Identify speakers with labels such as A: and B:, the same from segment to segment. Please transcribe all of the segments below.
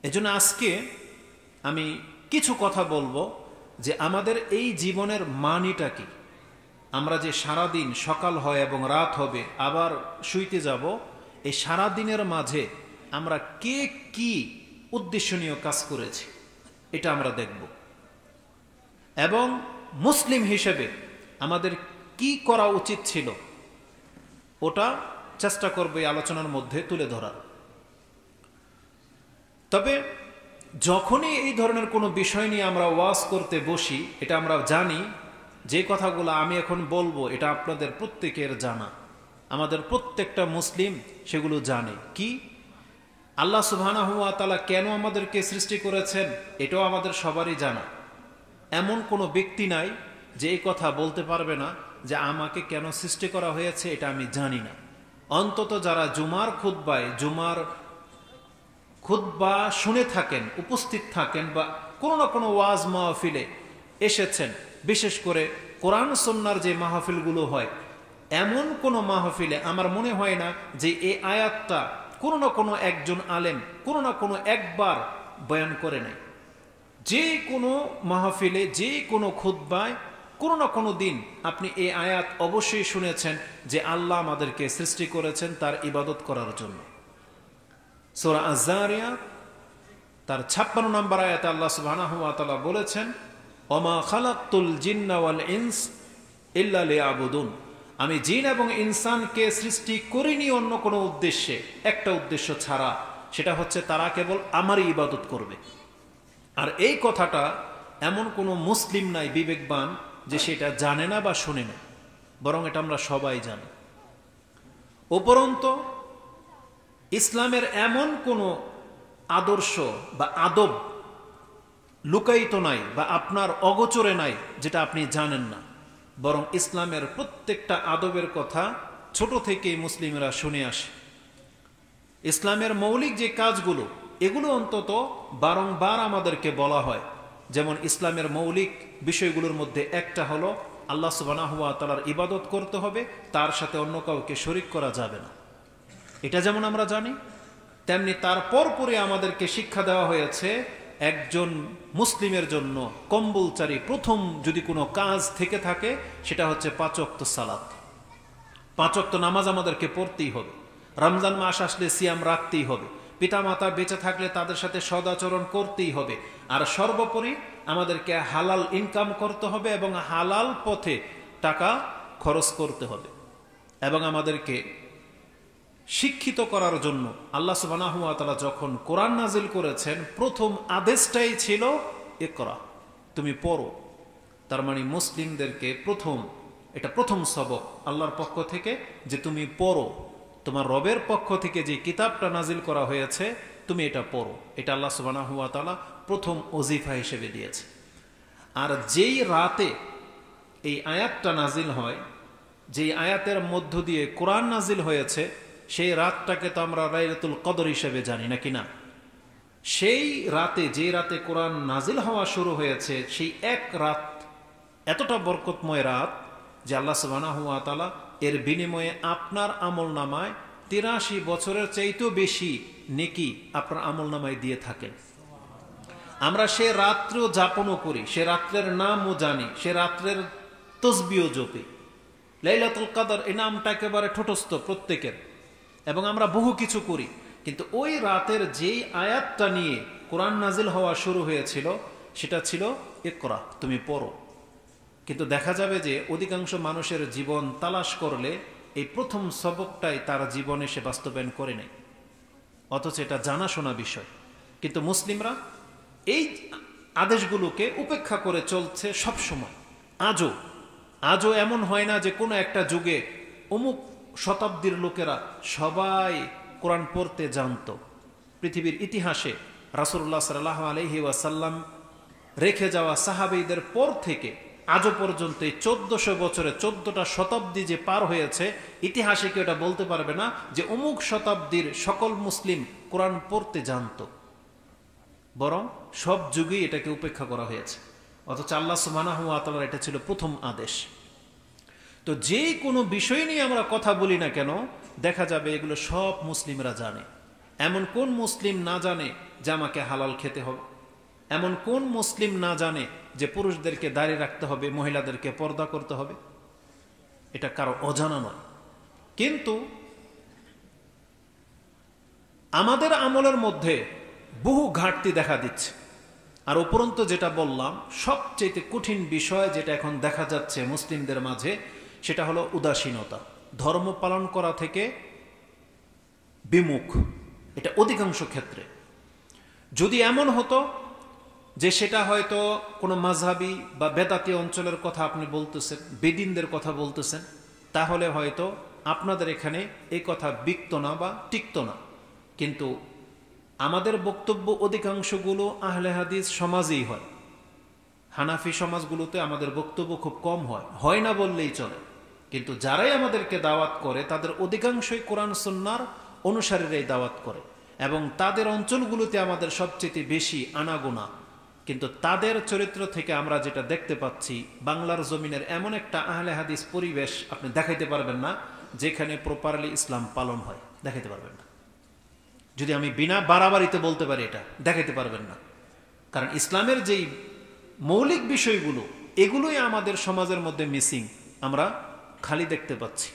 A: এজন্য আজকে আমি কিছু কথা বলবো যে আমাদের এই জীবনের মানিটা কি। আমরা যে সারাদিন সকাল হয় এবং রাত হবে আবার শুইতে যাব, এই সারাদিনের মাঝে আমরা কে কি উদ্দেশ্যনীয় কাজ করেছি এটা আমরা দেখব, এবং মুসলিম হিসেবে আমাদের কি করা উচিত ছিল ওটা চেষ্টা করব এই আলোচনার মধ্যে তুলে ধরার। তবে যখনই এই ধরনের কোনো বিষয় নিয়ে আমরা ওয়াজ করতে বসি, এটা আমরা জানি যে কথাগুলো আমি এখন বলবো এটা আপনাদের প্রত্যেকের জানা, আমাদের প্রত্যেকটা মুসলিম সেগুলো জানে। কি আল্লাহ সুবহানাহু ওয়া তাআলা কেন আমাদেরকে সৃষ্টি করেছেন এটাও আমাদের সবারই জানা। এমন কোনো ব্যক্তি নাই যে এই কথা বলতে পারবে না যে আমাকে কেন সৃষ্টি করা হয়েছে এটা আমি জানি না। অন্তত যারা জুমার খুতবা শুনে থাকেন, উপস্থিত থাকেন, বা কোনো না কোনো ওয়াজ মাহফিলে এসেছেন, বিশেষ করে কোরআন সুন্নাহর যে মাহফিলগুলো হয়, এমন কোনো মাহফিলে আমার মনে হয় না যে এই আয়াতটা কোনো না কোনো একজন আলেম কোনো না কোনো একবার বয়ান করে নেয়। যে কোনো মাহফিলে যে কোনো খুতবায় কোনো না কোনো দিন আপনি এই আয়াত অবশ্যই শুনেছেন যে আল্লাহ আমাদেরকে সৃষ্টি করেছেন তার ইবাদত করার জন্য। সূরা আয-যারিয়াত তার 56 নম্বর আয়াতে আল্লাহ সুবহানাহু ওয়া তাআলা বলেছেন, ওমা খালাকতুল জিন্না ওয়াল ইনস ইল্লা লিয়াবুদুন, আমি জিন এবং ইনসানকে সৃষ্টি করিনি অন্য কোনো উদ্দেশ্যে, একটা উদ্দেশ্য ছাড়া, সেটা হচ্ছে তারা কেবল আমারই ইবাদত করবে। আর এই কথাটা এমন কোনো মুসলিম নাই বিবেকবান যে সেটা জানে না বা শুনে না, বরং এটা আমরা সবাই জানি। উপরন্ত ইসলামের এমন কোনো আদর্শ বা আদব লুকায়িত নাই বা আপনার অগোচরে নাই যেটা আপনি জানেন না, বরং ইসলামের প্রত্যেকটা আদবের কথা ছোট থেকেই মুসলিমরা শুনে আসে। ইসলামের মৌলিক যে কাজগুলো এগুলো অন্তত বারংবার আমাদেরকে বলা হয়। যেমন ইসলামের মৌলিক বিষয়গুলোর মধ্যে একটা হলো আল্লাহ সুবহানাহু ওয়া তাআলার ইবাদত করতে হবে, তার সাথে অন্য কাউকে শরীক করা যাবে না। এটা যেমন আমরা জানি, তেমনি তারপর পরে আমাদেরকে শিক্ষা দেওয়া হয়েছে একজন মুসলিমের জন্য কম্বলচারী প্রথম যদি কোনো কাজ থেকে থাকে সেটা হচ্ছে 5 ওয়াক্ত সালাত, 5 ওয়াক্ত নামাজ আমাদেরকে পড়তেই হবে। রমজান মাস আসলে সিয়াম রাখতেই হবে। পিতামাতা বেঁচে থাকলে তাদের সাথে সদাচরণ করতেই হবে। আর সর্বোপরি আমাদেরকে হালাল ইনকাম করতে হবে এবং হালাল পথে টাকা খরচ করতে হবে। এবং আমাদেরকে শিক্ষিত করার জন্য আল্লাহ সুবহানাহু ওয়া তাআলা যখন কোরআন নাজিল করেছেন প্রথম আদেশটাই ছিল ইকরা, তুমি পড়ো। তার মানে মুসলিমদেরকে এটা প্রথম সবক আল্লাহর পক্ষ থেকে যে তুমি পড়ো, তোমার রবের পক্ষ থেকে যে কিতাবটা নাজিল করা হয়েছে তুমি এটা পড়ো। এটা আল্লাহ সুবহানাহু ওয়া তাআলা প্রথম ওজিফা হিসেবে দিয়েছে। আর যেই রাতে এই আয়াতটা নাজিল হয়, যেই আয়াতের মধ্য দিয়ে কোরআন নাজিল হয়েছে, সেই রাতটাকে তো আমরা লাইলাতুল কদর হিসেবে জানি নাকি না? সেই রাতে, যে রাতে কোরআন নাজিল হওয়া শুরু হয়েছে, সেই এক রাত এতটা বরকতময় রাত যে আল্লাহ সুবহানাহু ওয়া তাআলা এর বিনিময়ে আপনার আমলনামায় 83 বছরের চাইতেও বেশি নেকি আপনার আমলনামায় দিয়ে থাকেন। আমরা সে রাত্রেও যাপনও করি, সে রাত্রের নামও জানি, সে রাত্রের তসবিহও জপি। লাইলাতুল কদর এই নামটা একেবারে ঠোঁটস্থ প্রত্যেকের, এবং আমরা বহু কিছু করি। কিন্তু ওই রাতের যেই আয়াতটা নিয়ে কোরআন নাজিল হওয়া শুরু হয়েছিল সেটা ছিল ইকরা, তুমি পড়ো। কিন্তু দেখা যাবে যে অধিকাংশ মানুষের জীবন তালাশ করলে এই প্রথম সবকটাই তার জীবনে সে বাস্তবায়ন করে নেয়, অথচ এটা জানাশোনা বিষয়। কিন্তু মুসলিমরা এই আদেশগুলোকে উপেক্ষা করে চলছে সব সময়। আজও এমন হয় না যে কোনো একটা যুগে অমুক শতাব্দীর লোকেরা সবাই কোরআন পড়তে জানত। পৃথিবীর ইতিহাসে রাসূলুল্লাহ সাল্লাল্লাহু আলাইহি ওয়াসাল্লাম রেখে যাওয়া সাহাবীদের পর থেকে আজও পর্যন্ত এই 1400 বছরে 14টা শতাব্দী যে পার হয়েছে, ইতিহাসে কেউ এটা বলতে পারবে না যে অমুক শতাব্দীর সকল মুসলিম কোরআন পড়তে জানত। বরং সব যুগেই এটাকে উপেক্ষা করা হয়েছে, অথচ আল্লাহ সুবহানাহু ওয়া তাআলার এটা ছিল প্রথম আদেশ। তো যে কোনো বিষয় নিয়ে আমরা কথা বলি না কেন, দেখা যাবে এগুলো সব মুসলিমরা জানে। এমন কোন মুসলিম না জানে যে আমাকে হালাল খেতে হবে? এমন কোন মুসলিম না জানে যে পুরুষদেরকে দাঁড়িয়ে রাখতে হবে, মহিলাদেরকে পর্দা করতে হবে? এটা কারো অজানা নয়। কিন্তু আমাদের আমলের মধ্যে বহু ঘাটতি দেখা দিচ্ছে। আর উপরন্তু যেটা বললাম, সবচেয়ে কঠিন বিষয় যেটা এখন দেখা যাচ্ছে মুসলিমদের মাঝে, সেটা হলো উদাসীনতা, ধর্ম পালন করা থেকে বিমুখ। এটা অধিকাংশ ক্ষেত্রে। যদি এমন হতো যে সেটা হয়তো কোনো মাযহাবী বা বেদাতি অঞ্চলের কথা আপনি বলতেছেন, বেদিনদের কথা বলতেছেন, তাহলে হয়তো আপনাদের এখানে এই কথা বিকত না বা টিকত না। কিন্তু আমাদের বক্তব্য অধিকাংশগুলো আহলে হাদিস সমাজেই হয়। হানাফি সমাজগুলোতে আমাদের বক্তব্য খুব কম হয় না বললেই চলে। কিন্তু যারাই আমাদেরকে দাওয়াত করে তাদের অধিকাংশই কোরআন সুন্নাহর অনুসারীরাই দাওয়াত করে, এবং তাদের অঞ্চলগুলোতে আমাদের সবচেয়ে বেশি আনাগোনা। কিন্তু তাদের চরিত্র থেকে আমরা যেটা দেখতে পাচ্ছি, বাংলার জমিনের এমন একটা আহলে হাদিস পরিবেশ আপনি দেখাইতে পারবেন না যেখানে প্রপারলি ইসলাম পালন হয়, দেখাইতে পারবেন না। যদি আমি বিনা বাড়াবাড়িতে বলতে পারি, এটা দেখাইতে পারবেন না। কারণ ইসলামের যেই মৌলিক বিষয়গুলো, এগুলোই আমাদের সমাজের মধ্যে মিসিং, আমরা খালি দেখতে পাচ্ছি।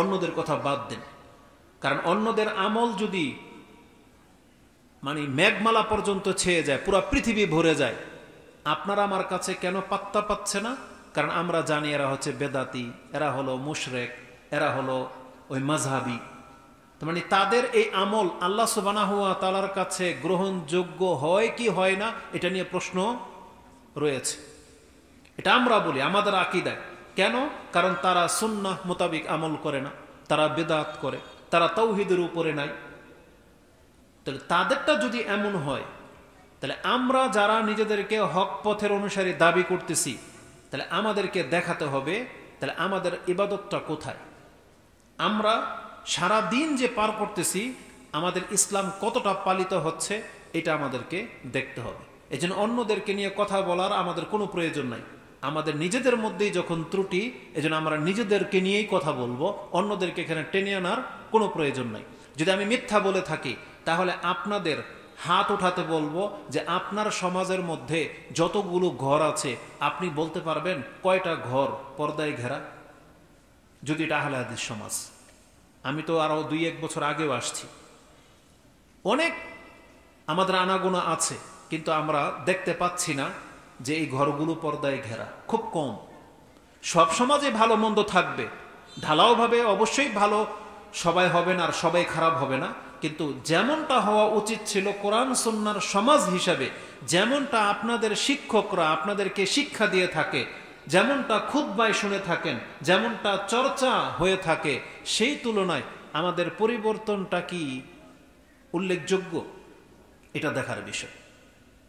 A: অন্যদের কথা বাদ দেন, কারণ অন্যদের আমল যদি মানে মেঘমালা পর্যন্ত ছেয়ে যায়, পুরো পৃথিবী ভরে যায়, আপনারা আমার কাছে কেন পাত্তা পাচ্ছে না? কারণ আমরা জানি এরা হচ্ছে বেদাতি, এরা হলো মুশরিক, এরা হলো ওই মাযহাবী। মানে তাদের এই আমল আল্লাহ সুবহানাহু ওয়া তাআলার কাছে গ্রহণযোগ্য হয় কি হয় না, এটা নিয়ে প্রশ্ন রয়েছে। এটা আমরা বলি আমাদের আকীদায়। কেন? কারণ তারা সুন্নাহ মোতাবেক আমল করে না, তারা বেদাত করে, তারা তাওহীদের উপরে নাই। তাহলে তাদেরটা যদি এমন হয়, তাহলে আমরা যারা নিজেদেরকে হক পথের অনুসারী দাবি করতেছি, তাহলে আমাদেরকে দেখাতে হবে তাহলে আমাদের ইবাদতটা কোথায়। আমরা সারা দিন যে পার করতেছি, আমাদের ইসলাম কতটা পালিত হচ্ছে, এটা আমাদেরকে দেখতে হবে। এজন্য অন্যদেরকে নিয়ে কথা বলার আমাদের কোনো প্রয়োজন নাই। আমাদের নিজেদের মধ্যেই যখন ত্রুটি, এজন্য আমরা নিজেদেরকে নিয়েই কথা বলবো, অন্যদেরকে এখানে টেনে আনার কোনো প্রয়োজন নাই। যদি আমি মিথ্যা বলে থাকি, তাহলে আপনাদের হাত উঠাতে বলবো যে আপনার সমাজের মধ্যে যতগুলো ঘর আছে, আপনি বলতে পারবেন কয়টা ঘর পর্দায় ঘেরা? যদি এটা আহলে হাদিস সমাজ। আমি তো আরো 2-1 বছর আগেও আসছি। অনেক আমাদের আনাগোনা আছে, কিন্তু আমরা দেখতে পাচ্ছি না যে এই ঘরগুলো পর্দায় ঘেরা, খুব কম। সব সমাজে ভালো মন্দ থাকবে, ঢালাও ভাবে অবশ্যই ভালো সবাই হবে না, আর সবাই খারাপ হবে না। কিন্তু যেমনটা হওয়া উচিত ছিল কোরআন সুন্নাহর সমাজ হিসাবে, যেমনটা আপনাদের শিক্ষকরা আপনাদেরকে শিক্ষা দিয়ে থাকে, যেমনটা খুতবায় শুনে থাকেন, যেমনটা চর্চা হয়ে থাকে, সেই তুলনায় আমাদের পরিবর্তনটা কি উল্লেখযোগ্য? এটা দেখার বিষয়।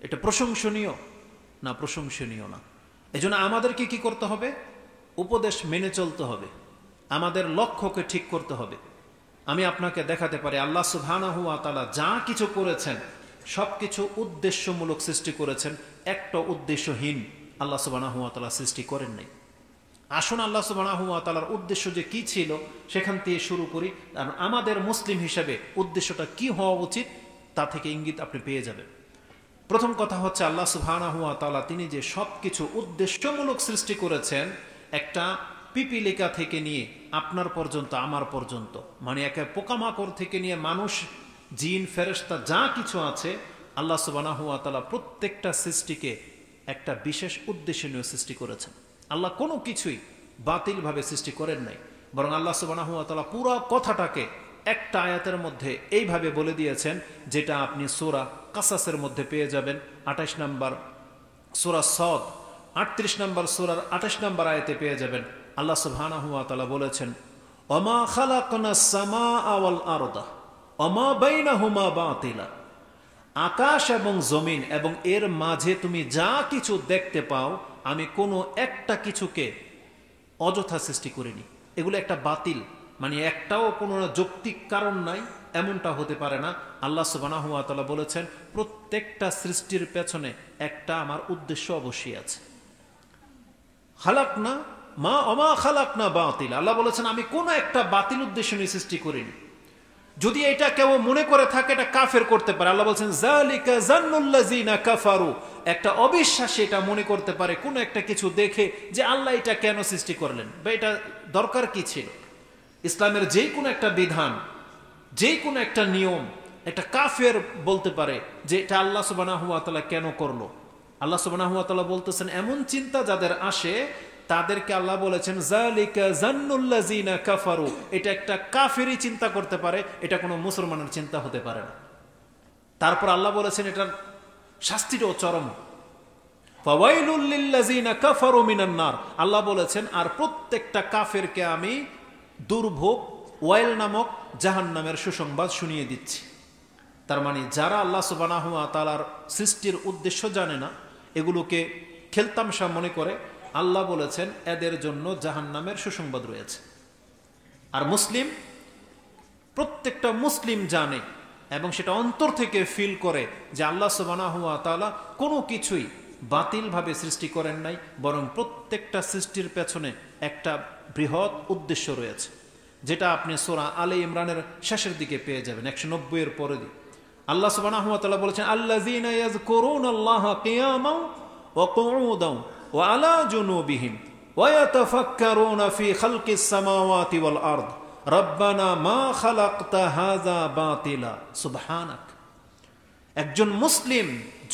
A: এটা প্রশংসনীয় না প্রশংসনীয় না? এজন্য আমাদেরকে কি করতে হবে? উপদেশ মেনে চলতে হবে, আমাদের লক্ষ্যকে ঠিক করতে হবে। আমি আপনাকে দেখাতে পারি আল্লাহ সুবহানাহু ওয়া তাআলা যা কিছু করেছেন সবকিছু উদ্দেশ্যমূলক সৃষ্টি করেছেন, একটা উদ্দেশ্যহীন আল্লাহ সুবহানাহু ওয়া তাআলা সৃষ্টি করেন নাই। আসুন আল্লাহ সুবহানাহু ওয়া তাআলার উদ্দেশ্য যে কি ছিল সেখান থেকে শুরু করি। আর আমাদের মুসলিম হিসেবে উদ্দেশ্যটা কি হওয়া উচিত তা থেকে ইঙ্গিত আপনি পেয়ে যাবেন। প্রথম কথা হচ্ছে আল্লাহ সুবহানাহু ওয়া তাআলা তিনি যে সবকিছু উদ্দেশ্যমূলক সৃষ্টি করেছেন, একটা পিপিলিকা থেকে নিয়ে আপনার পর্যন্ত, আমার পর্যন্ত, মানে একে পোকামাকড় থেকে নিয়ে মানুষ, জিন, ফেরেশতা যা কিছু আছে, আল্লাহ সুবহানাহু ওয়া তাআলা প্রত্যেকটা সৃষ্টিকে একটা বিশেষ উদ্দেশ্য নিয়ে সৃষ্টি করেছেন। আল্লাহ কোনো কিছুই বাতিলভাবে সৃষ্টি করেন নাই, বরং আল্লাহ সুবহানাহু ওয়া তাআলা পুরো কথাটাকে একটা আয়াতের মধ্যে এইভাবে বলে দিয়েছেন, যেটা আপনি সূরা কাসাসের মধ্যে পেয়ে যাবেন। 28 নম্বর সূরা সদ 38 নম্বর সূরার 28 নম্বর আয়াতে পেয়ে যাবেন। আল্লাহ সুবহানাহু ওয়া তাআলা বলেছেন, ওমা খালাকনাস সামাআ ওয়াল আরদা ওমা বাইনাহুমা বাতিলা। আকাশ এবং জমিন এবং এর মাঝে তুমি যা কিছু দেখতে পাও, আমি কোনো একটা কিছুকে অযথা সৃষ্টি করিনি। এগুলো একটা বাতিল, মানে একটাও কোনো যৌক্তিক কারণ নাই, এমনটা হতে পারে না। আল্লাহ সুবহানাহু ওয়া তাআলা বলেছেন প্রত্যেকটা সৃষ্টির পেছনে একটা আমার উদ্দেশ্য অবশ্যই আছে। খালাকনা মা ওমা খালাকনা বাতিল, আল্লাহ বলেছেন আমি কোনো একটা বাতিল উদ্দেশ্য নিয়ে সৃষ্টি করিনি। যদি এটা কেউ মনে করে থাকে এটা কাফের করতে পারে। আল্লাহ বলছেন যালিকা জান্নুল্লাযিনা কাফারু, একটা অবিশ্বাসী এটা মনে করতে পারে কোন একটা কিছু দেখে যে আল্লাহ এটা কেন সৃষ্টি করলেন বা এটা দরকার কি ছিল। ইসলামের যেই কোনো একটা বিধান, যেই কোনো একটা নিয়ম একটা কাফের বলতে পারে যে এটা আল্লাহ সুবহানাহু ওয়া তাআলা কেন করলো। আল্লাহ সুবহানাহু ওয়া তাআলা বলতেছেন এমন চিন্তা যাদের আসে তাদেরকে আল্লাহ বলেছেন যালিকা জান্নুল্লাযিনা কাফারু, এটা একটা কাফেরই চিন্তা করতে পারে, এটা কোনো মুসলমানের চিন্তা হতে পারে না। তারপর আল্লাহ বলেছেন এটার শাস্তিটাও চরম, ফাওয়াইলুল লিল্লাযিনা কাফারু মিনান নার। আল্লাহ বলেছেন আর প্রত্যেকটা কাফেরকে আমি দুর্ভোগ ওয়াইল নামক জাহান্নামের সুসংবাদ শুনিয়ে দিচ্ছি। তার মানে যারা আল্লাহ সুবহানাহু ওয়া তাআলার সৃষ্টির উদ্দেশ্য জানে না, এগুলোকে খেলতামশা মনে করে, আল্লাহ বলেছেন এদের জন্য জাহান্নামের সুসংবাদ রয়েছে। আর মুসলিম, প্রত্যেকটা মুসলিম জানে এবং সেটা অন্তর থেকে ফিল করে যে আল্লাহ সুবহানাহু ওয়া তাআলা কোনো কিছুই বাতিলভাবে সৃষ্টি করেন নাই, বরং প্রত্যেকটা সৃষ্টির পেছনে একটা বৃহৎ উদ্দেশ্য রয়েছে, যেটা আপনি সূরা আলে ইমরানের শেষের দিকে পেয়ে যাবেন 190 এর পরে দিয়ে। আল্লাহ সুবহানাহু ওয়া তাআলা বলেছেন আল্লাযীনা ইয়াযকুরুনাল্লাহা কিয়ামান ওয়া কুউদান ওয়া আলা জুনুবিহিম ওয়া ইয়াতাফাক্কারুনা ফি খালকিস সামাওয়াতি ওয়াল আরদ রব্বানা মা খালাকতা হাযা বাতিলা সুবহানাক। একজন মুসলিম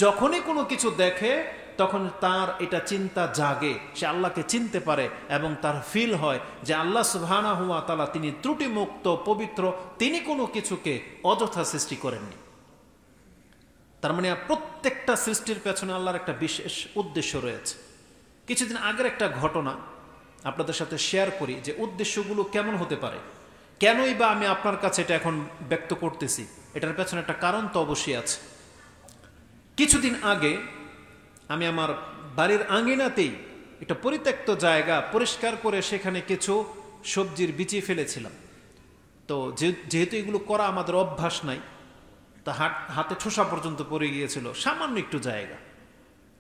A: যখনই কোনো কিছু দেখে তখন তার এটা চিন্তা জাগে, সে আল্লাহকে চিনতে পারে এবং তার ফিল হয় যে আল্লাহ সুবহানাহু ওয়া তাআলা তিনি ত্রুটিমুক্ত, পবিত্র, তিনি কোনো কিছুকে অযথা সৃষ্টি করেননি। তার মানে প্রত্যেকটা সৃষ্টির পেছনে আল্লাহর একটা বিশেষ উদ্দেশ্য রয়েছে। কিছুদিন আগের একটা ঘটনা আপনাদের সাথে শেয়ার করি যে উদ্দেশ্যগুলো কেমন হতে পারে, কেনই বা আমি আপনার কাছে এটা এখন ব্যক্ত করতেছি, এটার পেছনে একটা কারণ তো অবশ্যই আছে। কিছুদিন আগে আমি আমার বাড়ির আঙিনাতেই একটা পরিত্যক্ত জায়গা পরিষ্কার করে সেখানে কিছু সবজির বিচি ফেলেছিলাম। তো যেহেতু এগুলো করা আমাদের অভ্যাস নাই, তা হাতে ঠোসা পর্যন্ত পড়ে গিয়েছিল, সামান্য একটু জায়গা।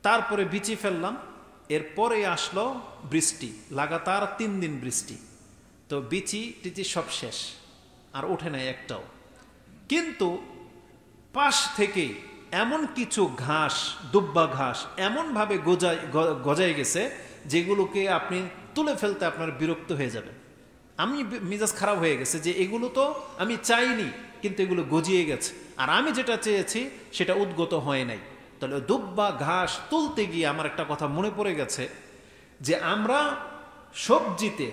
A: তারপরে বিচি ফেললাম, এরপরে আসলো বৃষ্টি, লাগাতার 3 দিন বৃষ্টি। তো বিচি টিচি সব শেষ, আর ওঠে নাই একটাও। কিন্তু পাশ থেকে এমন কিছু ঘাস, দুব্বা ঘাস এমনভাবে গজায় গেছে যেগুলোকে আপনি তুলে ফেলতে আপনার বিরক্ত হয়ে যাবেন। আমি মেজাজ খারাপ হয়ে গেছে যে এগুলো তো আমি চাইনি, কিন্তু এগুলো গজিয়ে গেছে, আর আমি যেটা চেয়েছি সেটা উদ্গত হয় নাই। তাহলে দুব্বা ঘাস তুলতে গিয়ে আমার একটা কথা মনে পড়ে গেছে যে আমরা সবজিতে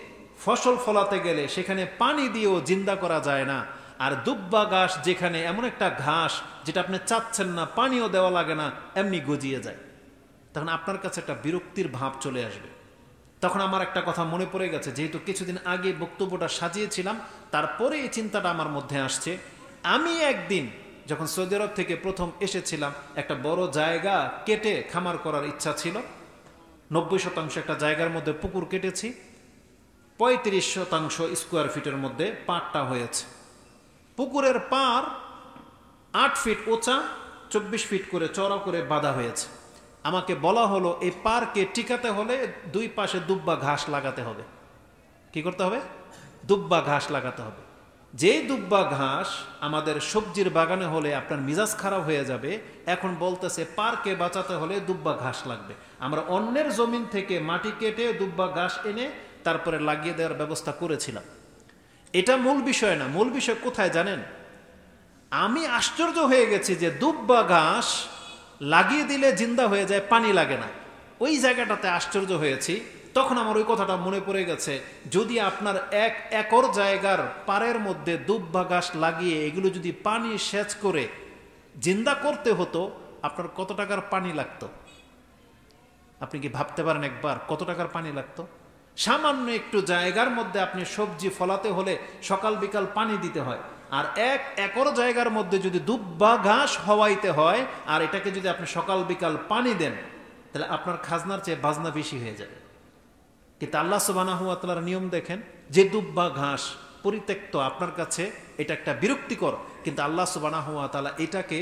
A: ফসল ফলাতে গেলে সেখানে পানি দিয়েও জিন্দা করা যায় না, আর দুব্বা ঘাস যেখানে এমন একটা ঘাস যেটা আপনি চাচ্ছেন না, পানিও দেওয়া লাগে না, এমনি গজিয়ে যায়, তখন আপনার কাছে একটা বিরক্তির ভাব চলে আসবে। তখন আমার একটা কথা মনে পড়ে গেছে, যেহেতু কিছুদিন আগে বক্তব্যটা সাজিয়েছিলাম, তারপরে এই চিন্তাটা আমার মধ্যে আসছে। আমি একদিন যখন সৌদি আরব থেকে প্রথম এসেছিলাম, একটা বড় জায়গা কেটে খামার করার ইচ্ছা ছিল। 90% একটা জায়গার মধ্যে পুকুর কেটেছি, 35% স্কোয়ার ফিটের মধ্যে পাড়টা হয়েছে। পুকুরের পাড় 8 ফিট উঁচা, 24 ফিট করে চওড়া করে বাঁধা হয়েছে। আমাকে বলা হলো এই পার্কে টিকাতে হলে 2 পাশে দুব্বা ঘাস লাগাতে হবে। কি করতে হবে? দুব্বা ঘাস লাগাতে হবে। যে দুব্বা ঘাস আমাদের সবজির বাগানে হলে আপনার মিজাজ খারাপ হয়ে যাবে, এখন বলতেছে পার্কে বাঁচাতে হলে দুব্বা ঘাস লাগবে। আমরা অন্যের জমিন থেকে মাটি কেটে দুব্বা ঘাস এনে তারপরে লাগিয়ে দেওয়ার ব্যবস্থা করেছিলাম। এটা মূল বিষয় না। মূল বিষয় কোথায় জানেন? আমি আশ্চর্য হয়ে গেছি যে দুব্বা ঘাস লাগিয়ে দিলে জিন্দা হয়ে যায়, পানি লাগে না। ওই জায়গাটাতে আশ্চর্য হয়েছি। তখন আমার ওই কথাটা মনে পড়ে গেছে, যদি আপনার 1 একর জায়গার পাড়ের মধ্যে দুব্বা ঘাস লাগিয়ে এগুলো যদি পানি সেচ করে জিন্দা করতে হতো, আপনার কত টাকার পানি লাগতো? আপনি কি ভাবতে পারেন একবার কত টাকার পানি লাগতো? সামান্য একটু জায়গার মধ্যে আপনি সবজি ফলাতে হলে সকাল বিকাল পানি দিতে হয়, আর 1 একর জায়গার মধ্যে যদি দুব্বা ঘাস হওয়াইতে হয়, আর এটাকে যদি আপনি সকাল বিকাল পানি দেন, তাহলে আপনার খাজনার চেয়ে বাজনা বেশি হয়ে যাবে। কিন্তু আল্লাহ সুবহানাহু ওয়া তাআলার নিয়ম দেখেন, যে দুব্বা ঘাস পরিত্যক্ত আপনার কাছে এটা একটা বিরক্তিকর, কিন্তু আল্লাহ সুবহানাহু ওয়া তাআলা এটাকে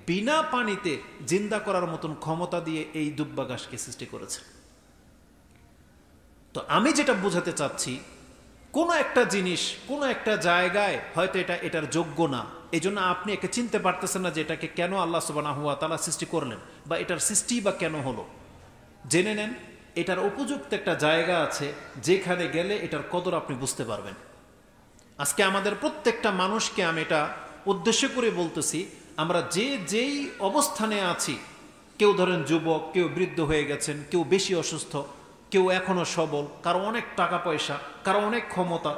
A: বিনা পানিতে জিন্দা করার মতন ক্ষমতা দিয়ে এই দুব্বা ঘাসকে সৃষ্টি করেছে। তো আমি যেটা বোঝাতে চাচ্ছি কোনো একটা জিনিস কোনো একটা জায়গায় হয়তো এটার যোগ্য না, এই জন্য আপনি একে চিনতে পারতেছেন না যে এটাকে কেন আল্লাহ সুবহানাহু ওয়া তাআলা সৃষ্টি করলেন বা এটার সৃষ্টি বা কেন হলো। জেনে নেন এটার উপযুক্ত একটা জায়গা আছে যেখানে গেলে এটার কদর আপনি বুঝতে পারবেন। আজকে আমাদের প্রত্যেকটা মানুষকে আমি এটা উদ্দেশ্য করে বলতেছি, আমরা যেই অবস্থানে আছি, কেউ ধরেন যুবক, কেউ বৃদ্ধ হয়ে গেছেন, কেউ বেশি অসুস্থ, কেউ এখনো সবল, কারো অনেক টাকা পয়সা, কারো অনেক ক্ষমতা,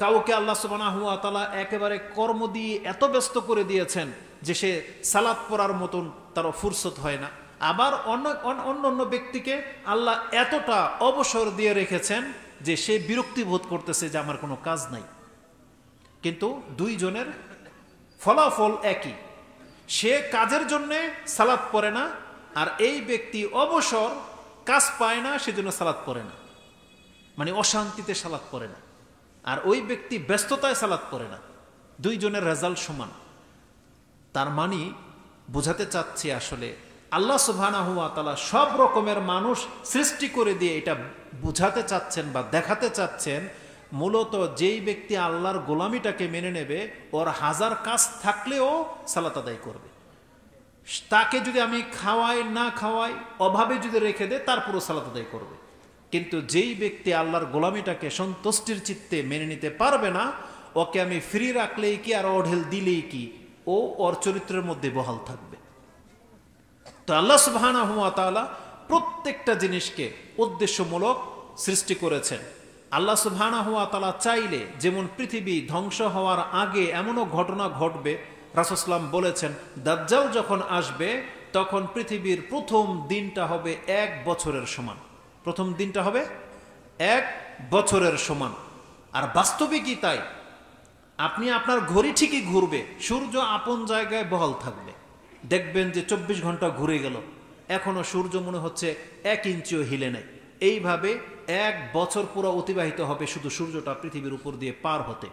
A: কাউকে আল্লাহ সুবহানাহু ওয়া তাআলা একেবারে কর্ম দিয়ে এত ব্যস্ত করে দিয়েছেন যে সে সালাত পড়ার মতন তারও ফুরসত হয় না। আবার অন্য ব্যক্তিকে আল্লাহ এতটা অবসর দিয়ে রেখেছেন যে সে বিরক্তি বোধ করতেছে যে আমার কোনো কাজ নাই। কিন্তু দুইজনের ফলাফল একই, সে কাজের জন্যে সালাত পড়ে না, আর এই ব্যক্তি অবসর কাজ পায় না সেজন্য সালাত পড়ে না, মানে অশান্তিতে সালাত পড়ে না, আর ওই ব্যক্তি ব্যস্ততায় সালাত পড়ে না। দুইজনের রেজাল্ট সমান। তার মানে বোঝাতে চাচ্ছি আসলে আল্লাহ সুবহানাহু ওয়া তাআলা সব রকমের মানুষ সৃষ্টি করে দিয়ে এটা বুঝাতে চাচ্ছেন বা দেখাতে চাচ্ছেন, মূলত যেই ব্যক্তি আল্লাহর গোলামিটাকে মেনে নেবে ওর হাজার কাজ থাকলেও সালাত আদায় করবে। তাকে যদি আমি খাওয়াই না খাওয়াই, অভাবে যদি রেখে দেয়, তারপরও সালাত আদায় করবে। কিন্তু যেই ব্যক্তি আল্লাহর গোলামিটাকে সন্তুষ্টির চিত্তে মেনে নিতে পারবে না, ওকে আমি ফ্রি রাখলেই কি আর অঢেল দিলেই কি, ও ওর চরিত্রের মধ্যে বহাল থাকবে। তো আল্লাহ সুবহানাহু ওয়া তাআলা প্রত্যেকটা জিনিসকে উদ্দেশ্যমূলক সৃষ্টি করেছেন। আল্লাহ সুবহানাহু ওয়া তাআলা চাইলে যেমন পৃথিবী ধ্বংস হওয়ার আগে এমনও ঘটনা ঘটবে, রাসূল সাল্লাল্লাহু আলাইহি ওয়াসাল্লাম বলেছেন দাজ্জাল যখন আসবে তখন পৃথিবীর প্রথম দিনটা হবে 1 বছরের সমান। প্রথম দিনটা হবে 1 বছরের সমান। আর বাস্তবিকই তাই। আপনি আপনার ঘড়ি ঠিকই ঘুরবে, সূর্য আপন জায়গায় বহাল থাকবে, দেখবেন যে 24 ঘন্টা ঘুরে গেল, এখনো সূর্য মনে হচ্ছে 1 ইঞ্চিও হিলে নেই। এইভাবে 1 বছর পুরো অতিবাহিত হবে শুধু সূর্যটা পৃথিবীর উপর দিয়ে পার হতে।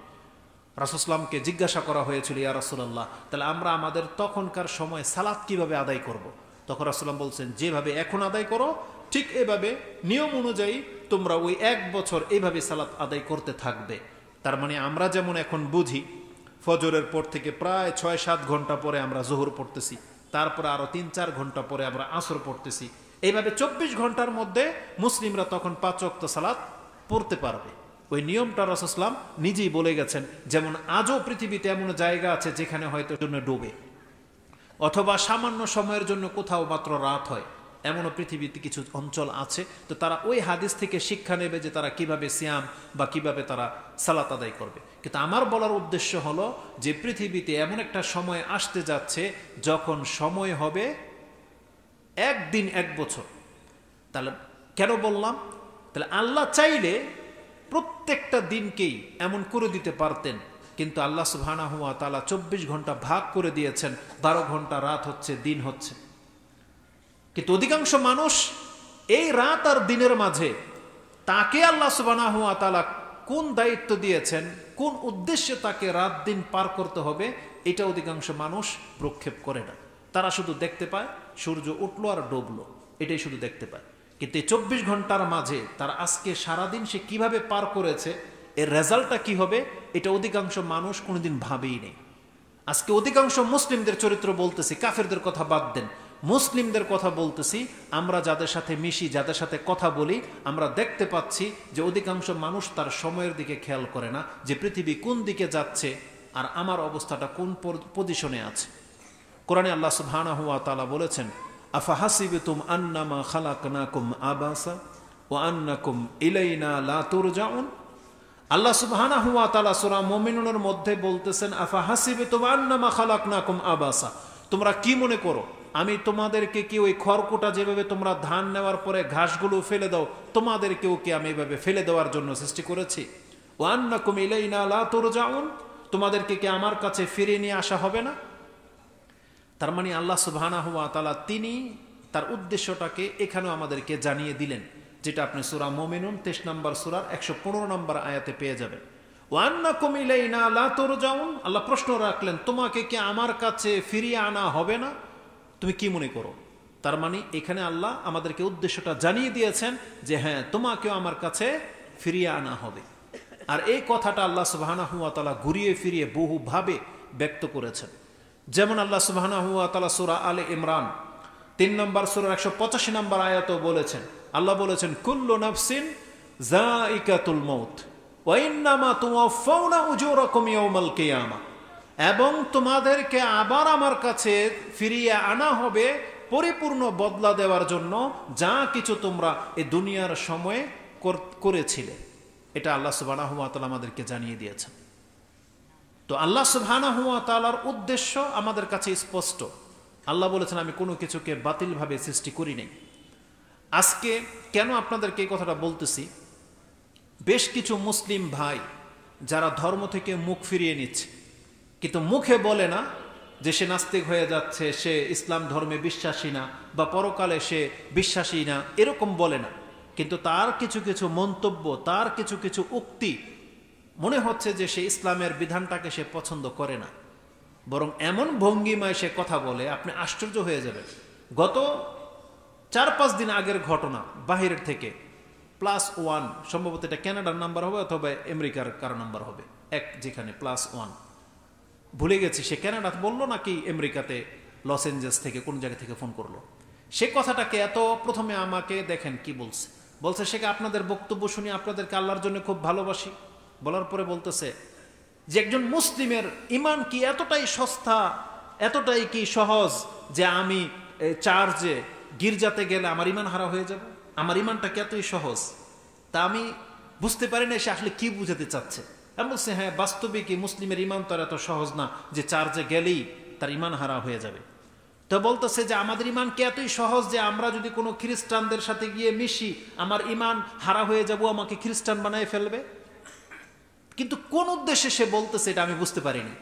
A: রাসূল সাল্লাল্লাহু আলাইহি ওয়াসাল্লামকে জিজ্ঞাসা করা হয়েছিল, ইয়া রাসূলুল্লাহ, তাহলে আমরা আমাদের তখনকার সময় সালাত কিভাবে আদায় করব? তখন রাসূল সাল্লাল্লাহু আলাইহি ওয়াসাল্লাম বলছেন, যেভাবে এখন আদায় করো ঠিক এভাবে নিয়ম অনুযায়ী তোমরা ওই 1 বছর এইভাবে সালাত আদায় করতে থাকবে। তার মানে আমরা যেমন এখন বুঝি ফজরের পর থেকে প্রায় 6-7 ঘন্টা পরে আমরা যোহর পড়তেছি, তারপরে আরো 3-4 ঘন্টা পরে আমরা আসর পড়তেছি, এইভাবে 24 ঘন্টার মধ্যে মুসলিমরা তখন 5 ওয়াক্ত সালাত পড়তে পারবে। ওই নিয়মটা রাসূল সাল্লাল্লাহু আলাইহি ওয়াসাল্লাম নিজেই বলে গেছেন। যেমন আজও পৃথিবীতে এমন জায়গা আছে যেখানে হয়তো জন্য ডুবে, অথবা সামান্য সময়ের জন্য কোথাও মাত্র রাত হয়, এমনও পৃথিবীতে কিছু অঞ্চল আছে। তো তারা ওই হাদিস থেকে শিক্ষা নেবে যে তারা কিভাবে সিয়াম বা কিভাবে তারা সালাত আদায় করবে। কিন্তু আমার বলার উদ্দেশ্য হলো যে পৃথিবীতে এমন একটা সময় আসতে যাচ্ছে যখন সময় হবে 1 দিন 1 বছর। তাহলে কেন বললাম? তাহলে আল্লাহ চাইলে প্রত্যেকটা দিনকেই এমন করে দিতে পারতেন, কিন্তু আল্লাহ সুবহানাহু ওয়া তাআলা 24 ঘন্টা ভাগ করে দিয়েছেন, 12 ঘন্টা রাত হচ্ছে, দিন হচ্ছে। কিন্তু অধিকাংশ মানুষ এই রাত আর দিনের মাঝে তাকে আল্লাহ সুবহানাহু ওয়া তাআলা কোন দায়িত্ব দিয়েছেন, কোন উদ্দেশ্যে তাকে রাত দিন পার করতে হবে, এটা অধিকাংশ মানুষ প্রক্ষেপ করে না। তারা শুধু দেখতে পায় সূর্য উঠলো আর ডুবলো, এটাই শুধু দেখতে পায়। কিন্তু এই 24 ঘন্টার মাঝে তার আজকে সারাদিন সে কিভাবে পার করেছে, এর রেজাল্টটা কি হবে, এটা অধিকাংশ মানুষ কোনোদিন ভাবেই নেই। আজকে অধিকাংশ মুসলিমদের চরিত্র বলতেছি, কাফেরদের কথা বাদ দেন, মুসলিমদের কথা বলতেছি। আমরা যাদের সাথে মিশি, যাদের সাথে কথা বলি, আমরা দেখতে পাচ্ছি যে অধিকাংশ মানুষ তার সময়ের দিকে খেয়াল করে না যে পৃথিবী কোন দিকে যাচ্ছে আর আমার অবস্থাটা কোন পজিশনে আছে। কোরআনে আল্লাহ সুবহানাহু ওয়া তাআলা বলেছেন, আফাহাসিবতুম আন্নামা খালাকনাকুম আবাসা ওয়া আন্নাকুম ইলাইনা লা তুরজাউন। আল্লাহ সুবহানাহু ওয়া তাআলা সূরা মুমিনুনের মধ্যে বলতেছেন, আফাহাসিবতুম আন্নামা খালাকনাকুম আবাসা, তোমরা কি মনে করো আমি তোমাদেরকে কি ওই খড়কুটা যেভাবে তোমরা ধান নেওয়ার পরে ঘাসগুলো ফেলে দাও, তোমাদেরকেও কি আমি এভাবে ফেলে দেওয়ার জন্য সৃষ্টি করেছি? ওয়া আন্নাকুম ইলাইনা লা তুরজাউন, তোমাদেরকে কি আমার কাছে ফিরিয়ে নিয়ে আসা হবে না? তার মানে আল্লাহ সুবহানাহু ওয়া তাআলা তিনি তার উদ্দেশ্যটাকে এখানেও আমাদেরকে জানিয়ে দিলেন, যেটা আপনি সূরা মুমিনুন 23 নম্বর সূরার 115 নম্বর আয়াতে পেয়ে যাবেন। ওয়া আন্নাকুম ইলাইনা লা তুরজাউন, আল্লাহ প্রশ্ন রাখলেন, তোমাকে কি আমার কাছে ফিরিয়ে আনা হবে না? তুমি কি মনে করো? তার মানে এখানে আল্লাহ আমাদেরকে উদ্দেশ্যটা জানিয়ে দিয়েছেন যে হ্যাঁ, তোমাকেও আমার কাছে ফিরিয়ে আনা হবে। আর এই কথাটা আল্লাহ সুবহানাহু ওয়া তাআলা ঘুরিয়ে ফিরিয়ে বহুভাবে ব্যক্ত করেছেন। যেমন আল্লাহ সুবহানাহু ওয়া তাআলা সূরা আলে ইমরান 3 নম্বর সূরার 185 নম্বর আয়াতেও বলেছেন, আল্লাহ বলেছেন কুল্লু নাফসিন যায়িকাতুল মাউত ওয়া ইন্নামা তুওয়াফাউনা উজুরাকুম ইয়াওমাল কিয়ামা, এবং তোমাদেরকে আবার আমার কাছে ফিরিয়ে আনা হবে পরিপূর্ণ বদলা দেওয়ার জন্য যা কিছু তোমরা এই দুনিয়ার সময়ে করেছিলে। এটা আল্লাহ সুবহানাহু ওয়া তাআলা আমাদেরকে জানিয়ে দিয়েছেন। তো আল্লাহ সুবহানাহু ওয়া তাআলার উদ্দেশ্য আমাদের কাছে স্পষ্ট। আল্লাহ বলেছেন আমি কোনো কিছুকে বাতিলভাবে সৃষ্টি করি নাই। আজকে কেন আপনাদেরকে এই কথাটা বলতেছি, বেশ কিছু মুসলিম ভাই যারা ধর্ম থেকে মুখ ফিরিয়ে নিচ্ছে, কিন্তু মুখে বলে না যে সে নাস্তিক হয়ে যাচ্ছে, সে ইসলাম ধর্মে বিশ্বাসী না বা পরকালে সে বিশ্বাসী না, এরকম বলে না, কিন্তু তার কিছু কিছু মন্তব্য, তার কিছু কিছু উক্তি মনে হচ্ছে যে সে ইসলামের বিধানটাকে সে পছন্দ করে না, বরং এমন ভঙ্গিমায় সে কথা বলে আপনি আশ্চর্য হয়ে যাবেন। গত 4-5 দিন আগের ঘটনা, বাহিরের থেকে +1, সম্ভবত এটা কানাডার নাম্বার হবে অথবা আমেরিকার কারো নাম্বার হবে, এক যেখানে +1, ভুলে গেছি সে কানাডা বললো নাকি আমেরিকাতে লস এঞ্জেলস থেকে কোন জায়গা থেকে ফোন করলো। সে কথাটাকে এত প্রথমে আমাকে দেখেন কি বলছে সে আপনাদের বক্তব্য শুনি আপনাদেরকে আল্লাহর জন্য খুব ভালোবাসি, বলার পরে বলতেছে যে একজন মুসলিমের ইমান কি এতটাই সস্তা, এতটাই কি সহজ যে আমি চার্চে গির্জাতে গেলে আমার ইমান হারা হয়ে যাবে, আমার ইমানটা কি এতই সহজ? তা আমি বুঝতে পারি না সে আসলে কি বুঝাতে চাচ্ছে। আমি বলছি হ্যাঁ বাস্তবিকই মুসলিমের ইমান তো আর এত সহজ না যে চার্চে গেলেই তার ইমান হারা হয়ে যাবে। তো বলতেছে যে আমাদের ইমান কি এতই সহজ যে আমরা যদি কোনো খ্রিস্টানদের সাথে গিয়ে মিশি আমার ইমান হারা হয়ে যাব, আমাকে খ্রিস্টান বানায় ফেলবে। কিন্তু কোন উদ্দেশ্যে সে বলতেছে এটা আমি বুঝতে পারিনি।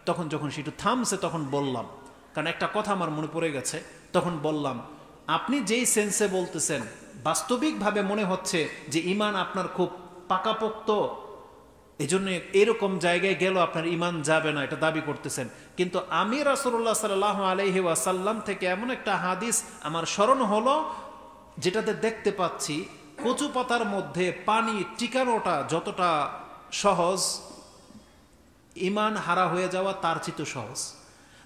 A: তখন যখন সে একটু থামছে তখন বললাম, কারণ একটা কথা আমার মনে পড়ে গেছে, তখন বললাম আপনি যেই সেন্সে বলতেছেন বাস্তবিকভাবে মনে হচ্ছে যে ইমান আপনার খুব পাকাপোক্ত, এই জন্য এরকম জায়গায় গেল আপনার ইমান যাবে না এটা দাবি করতেছেন, কিন্তু আমি রাসূলুল্লাহ সাল্লাল্লাহু আলাইহি ওয়াসাল্লাম থেকে এমন একটা হাদিস আমার স্মরণ হলো যেটাতে দেখতে পাচ্ছি কচু পাতার মধ্যে পানি টিকানোটা যতটা সহজ, ইমান হারা হয়ে যাওয়া তার চেয়ে সহজ।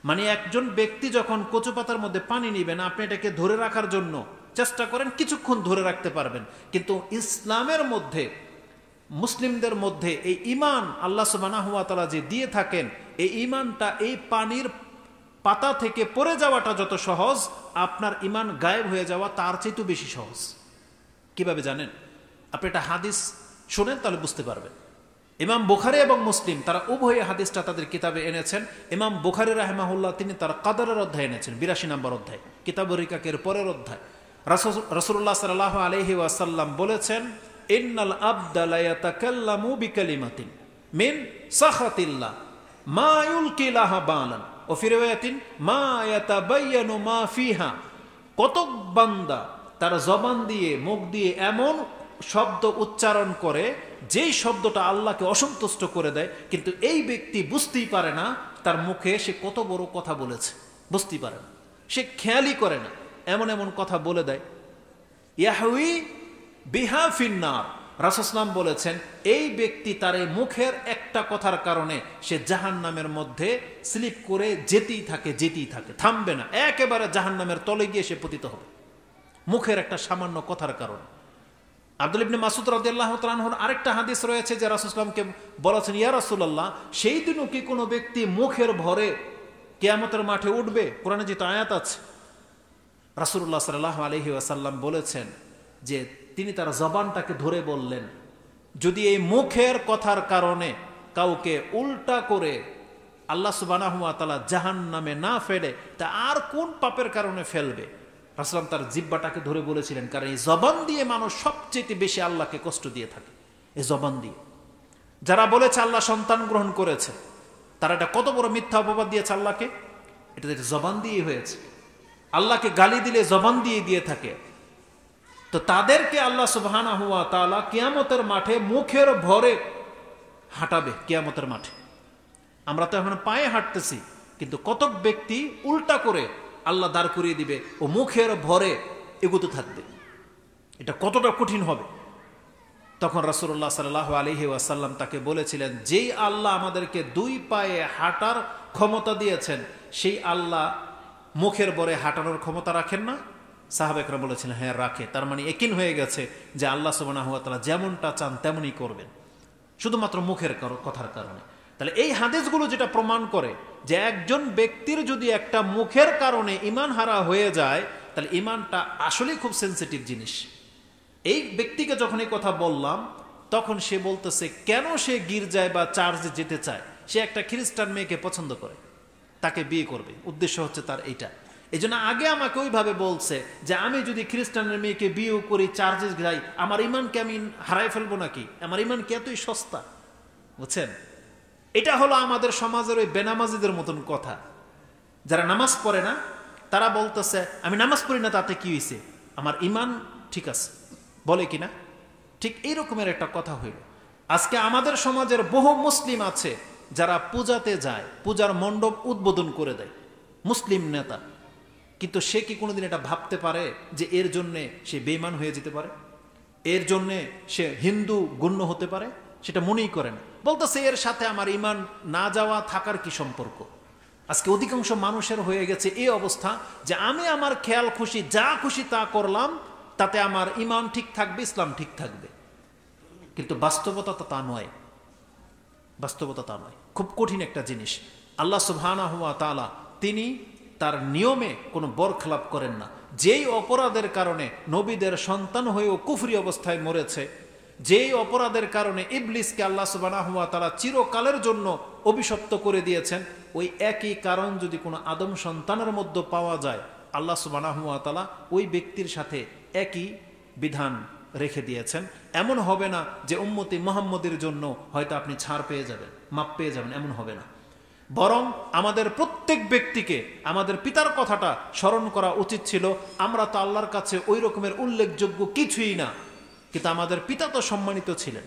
A: মানে একজন ব্যক্তি যখন কচু পাতার মধ্যে পানি নিবেন, আপনি এটাকে ধরে রাখার জন্য চেষ্টা করেন, কিছুক্ষণ ধরে রাখতে পারবেন, কিন্তু ইসলামের মধ্যে মুসলিমদের মধ্যে এই ইমান আল্লাহ সুবহানাহু ওয়া তাআলা যে দিয়ে থাকেন, এই ইমানটা এই পানির পাতা থেকে পড়ে যাওয়াটা যত সহজ, আপনার ইমান গায়েব হয়ে যাওয়া তার চেয়ে বেশি সহজ। কিভাবে জানেন? আপনি একটা হাদিস শুনেন তাহলে বুঝতে পারবেন। ইমাম বুখারী এবং মুসলিম তারা উভয় হাদিসটা তাদের কিতাবে এনেছেন। ইমাম বুখারী রাহিমাহুল্লাহ তিনি তার কাদরের অধ্যায় এনেছেন, 82 নম্বর অধ্যায়, কিতাবুর রিকাকের পরের অধ্যায়। রাসূলুল্লাহ সাল্লাল্লাহু আলাইহি ওয়াসাল্লাম বলেছেন ইন্নাল আবদা লা ইয়াতাকাল্লামু বিকালিমাতিন মিন সাখাতিল্লাহ মা ইউলকি লাহা বালান ওয়া ফি রিওয়ায়াতিন মা ইয়াতাবায়ানু মা ফিহা। কতক বান্দা তার জবান দিয়ে মুখ দিয়ে এমন শব্দ উচ্চারণ করে যেই শব্দটা আল্লাহকে অসন্তুষ্ট করে দেয়, কিন্তু এই ব্যক্তি বুঝতেই পারে না তার মুখে সে কত বড় কথা বলেছে, বুঝতেই পারে না, সে খেয়ালই করে না, এমন এমন কথা বলে দেয়। ইয়াহউই বিহা ফিন্নার, রাসূল সাল্লাল্লাহু আলাইহি ওয়াসাল্লাম বলেছেন এই ব্যক্তি তার এই মুখের একটা কথার কারণে সে জাহান্নামের মধ্যে স্লিপ করে যেতেই থাকে, থামবে না, একেবারে জাহান্নামের তলে গিয়ে সে পতিত হবে মুখের একটা সামান্য কথার কারণে। আব্দুল্লাহ ইবনে মাসউদ রাদিয়াল্লাহু তাআলা আনহুর আরেকটা হাদিস রয়েছে যে রাসূল সাল্লাল্লাহু আলাইহি ওয়াসাল্লামকে বলেছেন ইয়া রাসূলুল্লাহ সেই দিনও কি কোনো ব্যক্তি মুখের ভরে কিয়ামতের মাঠে উঠবে? কোরআনে যে আয়াত আছে, রাসূলুল্লাহ সাল্লাল্লাহু আলাইহি ওয়াসাল্লাম বলেছেন যে তিনি তার জবানটাকে ধরে বললেন যদি এই মুখের কথার কারণে কাউকে উল্টা করে আল্লাহ সুবহানাহু ওয়া তাআলা জাহান্নামে না ফেলে তা আর কোন পাপের কারণে ফেলবে? রাসূল তার জিহ্বাটাকে ধরে বলেছিলেন, কারণ এই জবান দিয়ে মানুষ সবচেয়ে বেশি আল্লাহকে কষ্ট দিয়ে থাকে। এই জবান দিয়ে যারা বলেছে আল্লাহ সন্তান গ্রহণ করেছে, তারা এটা কত বড় মিথ্যা অপবাদ দিয়েছে আল্লাহকে, এটা জবান দিয়ে হয়েছে। আল্লাহকে গালি দিলে জবান দিয়ে থাকে। তো তাদেরকে আল্লাহ সুবহানাহু ওয়া তাআলা কিয়ামতের মাঠে মুখের ভরে হাঁটাবে। কিয়ামতের মাঠে আমরা তো এখন পায়ে হাঁটতেছি, কিন্তু কতক ব্যক্তি উল্টা করে আল্লাহ দাঁড় করিয়ে দিবে ও মুখের ভরে এগোতে থাকবে। এটা কতটা কঠিন হবে। তখন রাসূলুল্লাহ সাল্লাল্লাহু আলাইহি ওয়াসাল্লাম তাকে বলেছিলেন, যেই আল্লাহ আমাদেরকে দুই পায়ে হাঁটার ক্ষমতা দিয়েছেন, সেই আল্লাহ মুখের বরে হাঁটানোর ক্ষমতা রাখেন না? সাহাবায়েকরা বলেছিলেন, হ্যাঁ রাখে। তার মানে ইয়াকিন হয়ে গেছে যে আল্লাহ সুবহানাহু ওয়া তাআলা যেমনটা চান তেমনই করবেন, শুধুমাত্র মুখের কথার কারণে। তাহলে এই হাদিসগুলো যেটা প্রমাণ করে যে একজন ব্যক্তির যদি একটা মুখের কারণে ঈমান হারা হয়ে যায়, তাহলে ঈমানটা আসলেই খুব সেনসিটিভ জিনিস। এই ব্যক্তিকে যখন এই কথা বললাম, তখন সে বলতেছে কেন সে গির্জায় বা চার্চে যেতে চায়। সে একটা খ্রিস্টান মেয়েকে পছন্দ করে, তাকে বিয়ে করবে, উদ্দেশ্য হচ্ছে তার এইটা। এই জন্য আগে আমাকে ওইভাবে বলছে যে আমি যদি খ্রিস্টানের মেয়েকে বিয়ে করি, চার্চে যাই, আমার ঈমানকে আমি হারাই ফেলবো নাকি? আমার ঈমান কি এতই সস্তা? বুঝছেন? এটা হলো আমাদের সমাজের ওই বেনামাজিদের মতন কথা। যারা নামাজ পড়ে না, তারা বলতেছে আমি নামাজ পড়ি না, তাতে কি হয়েছে, আমার ঈমান ঠিক আছে, বলে কিনা? ঠিক এই রকমের একটা কথা হইল। আজকে আমাদের সমাজের বহু মুসলিম আছে যারা পূজাতে যায়, পূজার মণ্ডপ উদ্বোধন করে দেয়, মুসলিম নেতা, কিন্তু সে কি কোনোদিন এটা ভাবতে পারে যে এর জন্যে সে বেঈমান হয়ে যেতে পারে, এর জন্যে সে হিন্দু গণ্য হতে পারে? সেটা মনেই করে না। বলতেছে এর সাথে আমার ঈমান না যাওয়া থাকার কি সম্পর্ক? আজকে অধিকাংশ মানুষের হয়ে গেছে এই অবস্থা যে আমি আমার খেয়াল খুশি যা খুশি তা করলাম, তাতে আমার ঈমান ঠিক থাকবে, ইসলাম ঠিক থাকবে। কিন্তু বাস্তবতা তো তা নয়, বাস্তবতা তা নয়। খুব কঠিন একটা জিনিস। আল্লাহ সুবহানাহু ওয়া তাআলা তিনি তার নিয়মে কোনো বরখেলাপ করেন না। যেই অপরাধের কারণে নবীদের সন্তান হয়েও কুফরি অবস্থায় মরেছে, যেই অপরাধের কারণে ইবলিসকে আল্লাহ সুবহানাহু ওয়া তাআলা চিরকালের জন্য অভিশপ্ত করে দিয়েছেন, ওই একই কারণ যদি কোনো আদম সন্তানের মধ্যে পাওয়া যায়, আল্লাহ সুবহানাহু ওয়া তাআলা ওই ব্যক্তির সাথে একই বিধান রেখে দিয়েছেন। এমন হবে না যে উম্মতি মুহাম্মদের জন্য হয়তো আপনি ছাড় পেয়ে যাবেন, মাপ পেয়ে যাবেন, এমন হবে না। বরং আমাদের প্রত্যেক ব্যক্তিকে আমাদের পিতার কথাটা স্মরণ করা উচিত ছিল। আমরা তো আল্লাহর কাছে ওই রকমের উল্লেখযোগ্য কিছুই না, কিন্তু আমাদের পিতা তো সম্মানিত ছিলেন।